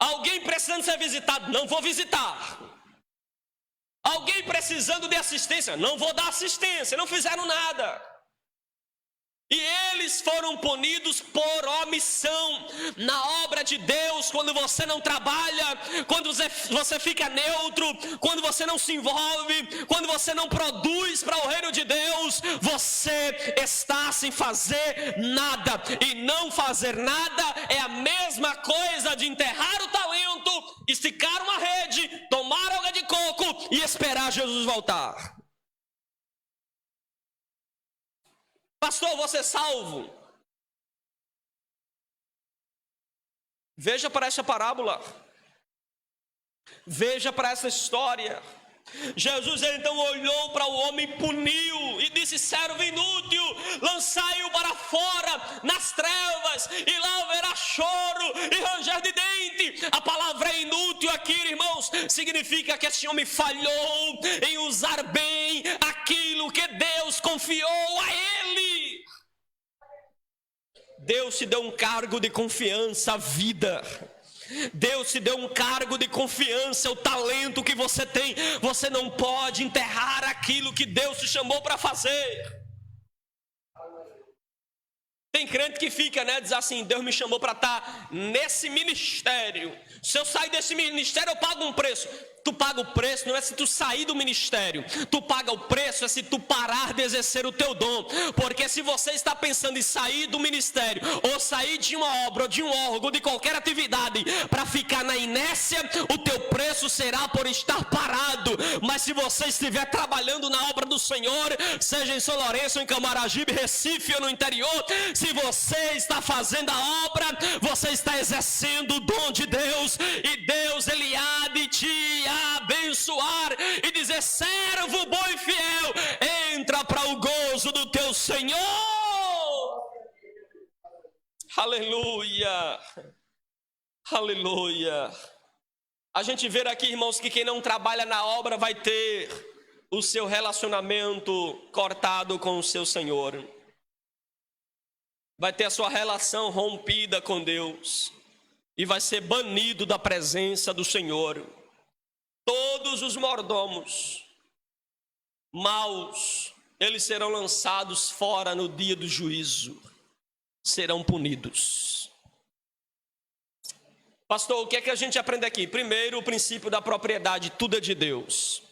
Alguém precisando ser visitado? Não vou visitar. Alguém precisando de assistência? Não vou dar assistência. Não fizeram nada. E eles foram punidos por omissão na obra de Deus. Quando você não trabalha, quando você fica neutro, quando você não se envolve, quando você não produz para o reino de Deus, você está sem fazer nada. E não fazer nada é a mesma coisa de enterrar o talento, esticar uma rede, tomar água de coco e esperar Jesus voltar. Pastor, você é salvo? Veja para essa parábola. Veja para essa história. Jesus então olhou para o homem, puniu e disse: servo inútil, lançai-o para fora nas trevas, e lá haverá choro e ranger de dente. A palavra inútil aqui, irmãos, significa que esse homem falhou em usar bem aquilo que Deus confiou a ele. Deus te deu um cargo de confiança, a vida. Deus te deu um cargo de confiança, o talento que você tem. Você não pode enterrar aquilo que Deus te chamou para fazer. Tem crente que fica, diz assim: Deus me chamou para estar nesse ministério. Se eu sair desse ministério, eu pago um preço. Tu paga o preço não é se tu sair do ministério. Tu paga o preço é se tu parar de exercer o teu dom. Porque se você está pensando em sair do ministério, ou sair de uma obra, ou de um órgão, de qualquer atividade, para ficar na inércia, o teu preço será por estar parado. Mas se você estiver trabalhando na obra do Senhor, seja em São Lourenço, em Camaragibe, Recife ou no interior, se você está fazendo a obra, você está exercendo o dom de Deus. E Deus, Ele há de te abençoar e dizer: servo bom e fiel, entra para o gozo do teu Senhor. Aleluia, aleluia. A gente vê aqui, irmãos, que quem não trabalha na obra vai ter o seu relacionamento cortado com o seu Senhor, vai ter a sua relação rompida com Deus e vai ser banido da presença do Senhor. Todos os mordomos maus, eles serão lançados fora no dia do juízo, serão punidos. Pastor, o que é que a gente aprende aqui? Primeiro, o princípio da propriedade, tudo é de Deus.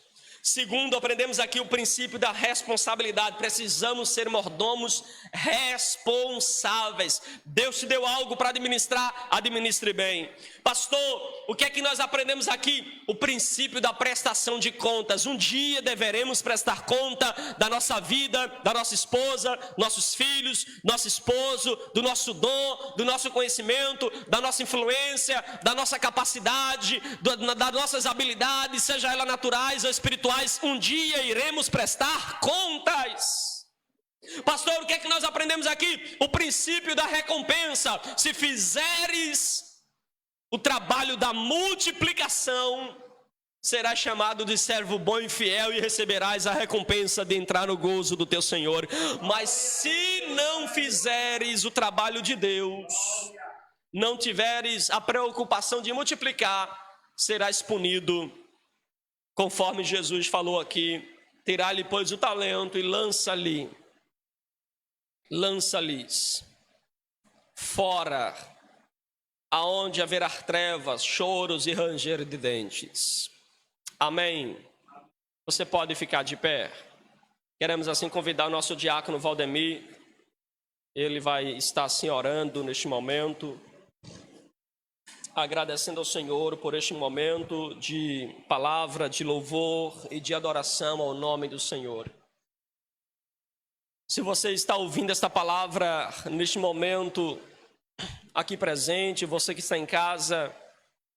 Segundo, aprendemos aqui o princípio da responsabilidade. Precisamos ser mordomos responsáveis. Deus te deu algo para administrar, administre bem. Pastor, o que é que nós aprendemos aqui? O princípio da prestação de contas. Um dia deveremos prestar conta da nossa vida, da nossa esposa, nossos filhos, nosso esposo, do nosso dom, do nosso conhecimento, da nossa influência, da nossa capacidade, das nossas habilidades, seja elas naturais ou espirituais. Um dia iremos prestar contas. Pastor, o que é que nós aprendemos aqui? O princípio da recompensa. Se fizeres o trabalho da multiplicação, serás chamado de servo bom e fiel e receberás a recompensa de entrar no gozo do teu Senhor. Mas se não fizeres o trabalho de Deus, não tiveres a preocupação de multiplicar, serás punido, conforme Jesus falou aqui: tirai-lhe, pois, o talento e lança-lhes fora, aonde haverá trevas, choros e ranger de dentes. Amém. Você pode ficar de pé. Queremos assim convidar o nosso diácono Valdemir. Ele vai estar assim orando neste momento. agradecendo ao Senhor por este momento de palavra, de louvor e de adoração ao nome do Senhor. Se você está ouvindo esta palavra neste momento aqui presente, você que está em casa,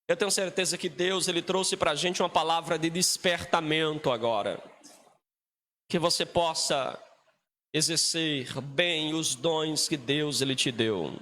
eu tenho certeza que Deus ele trouxe para a gente uma palavra de despertamento agora. Que você possa exercer bem os dons que Deus ele te deu.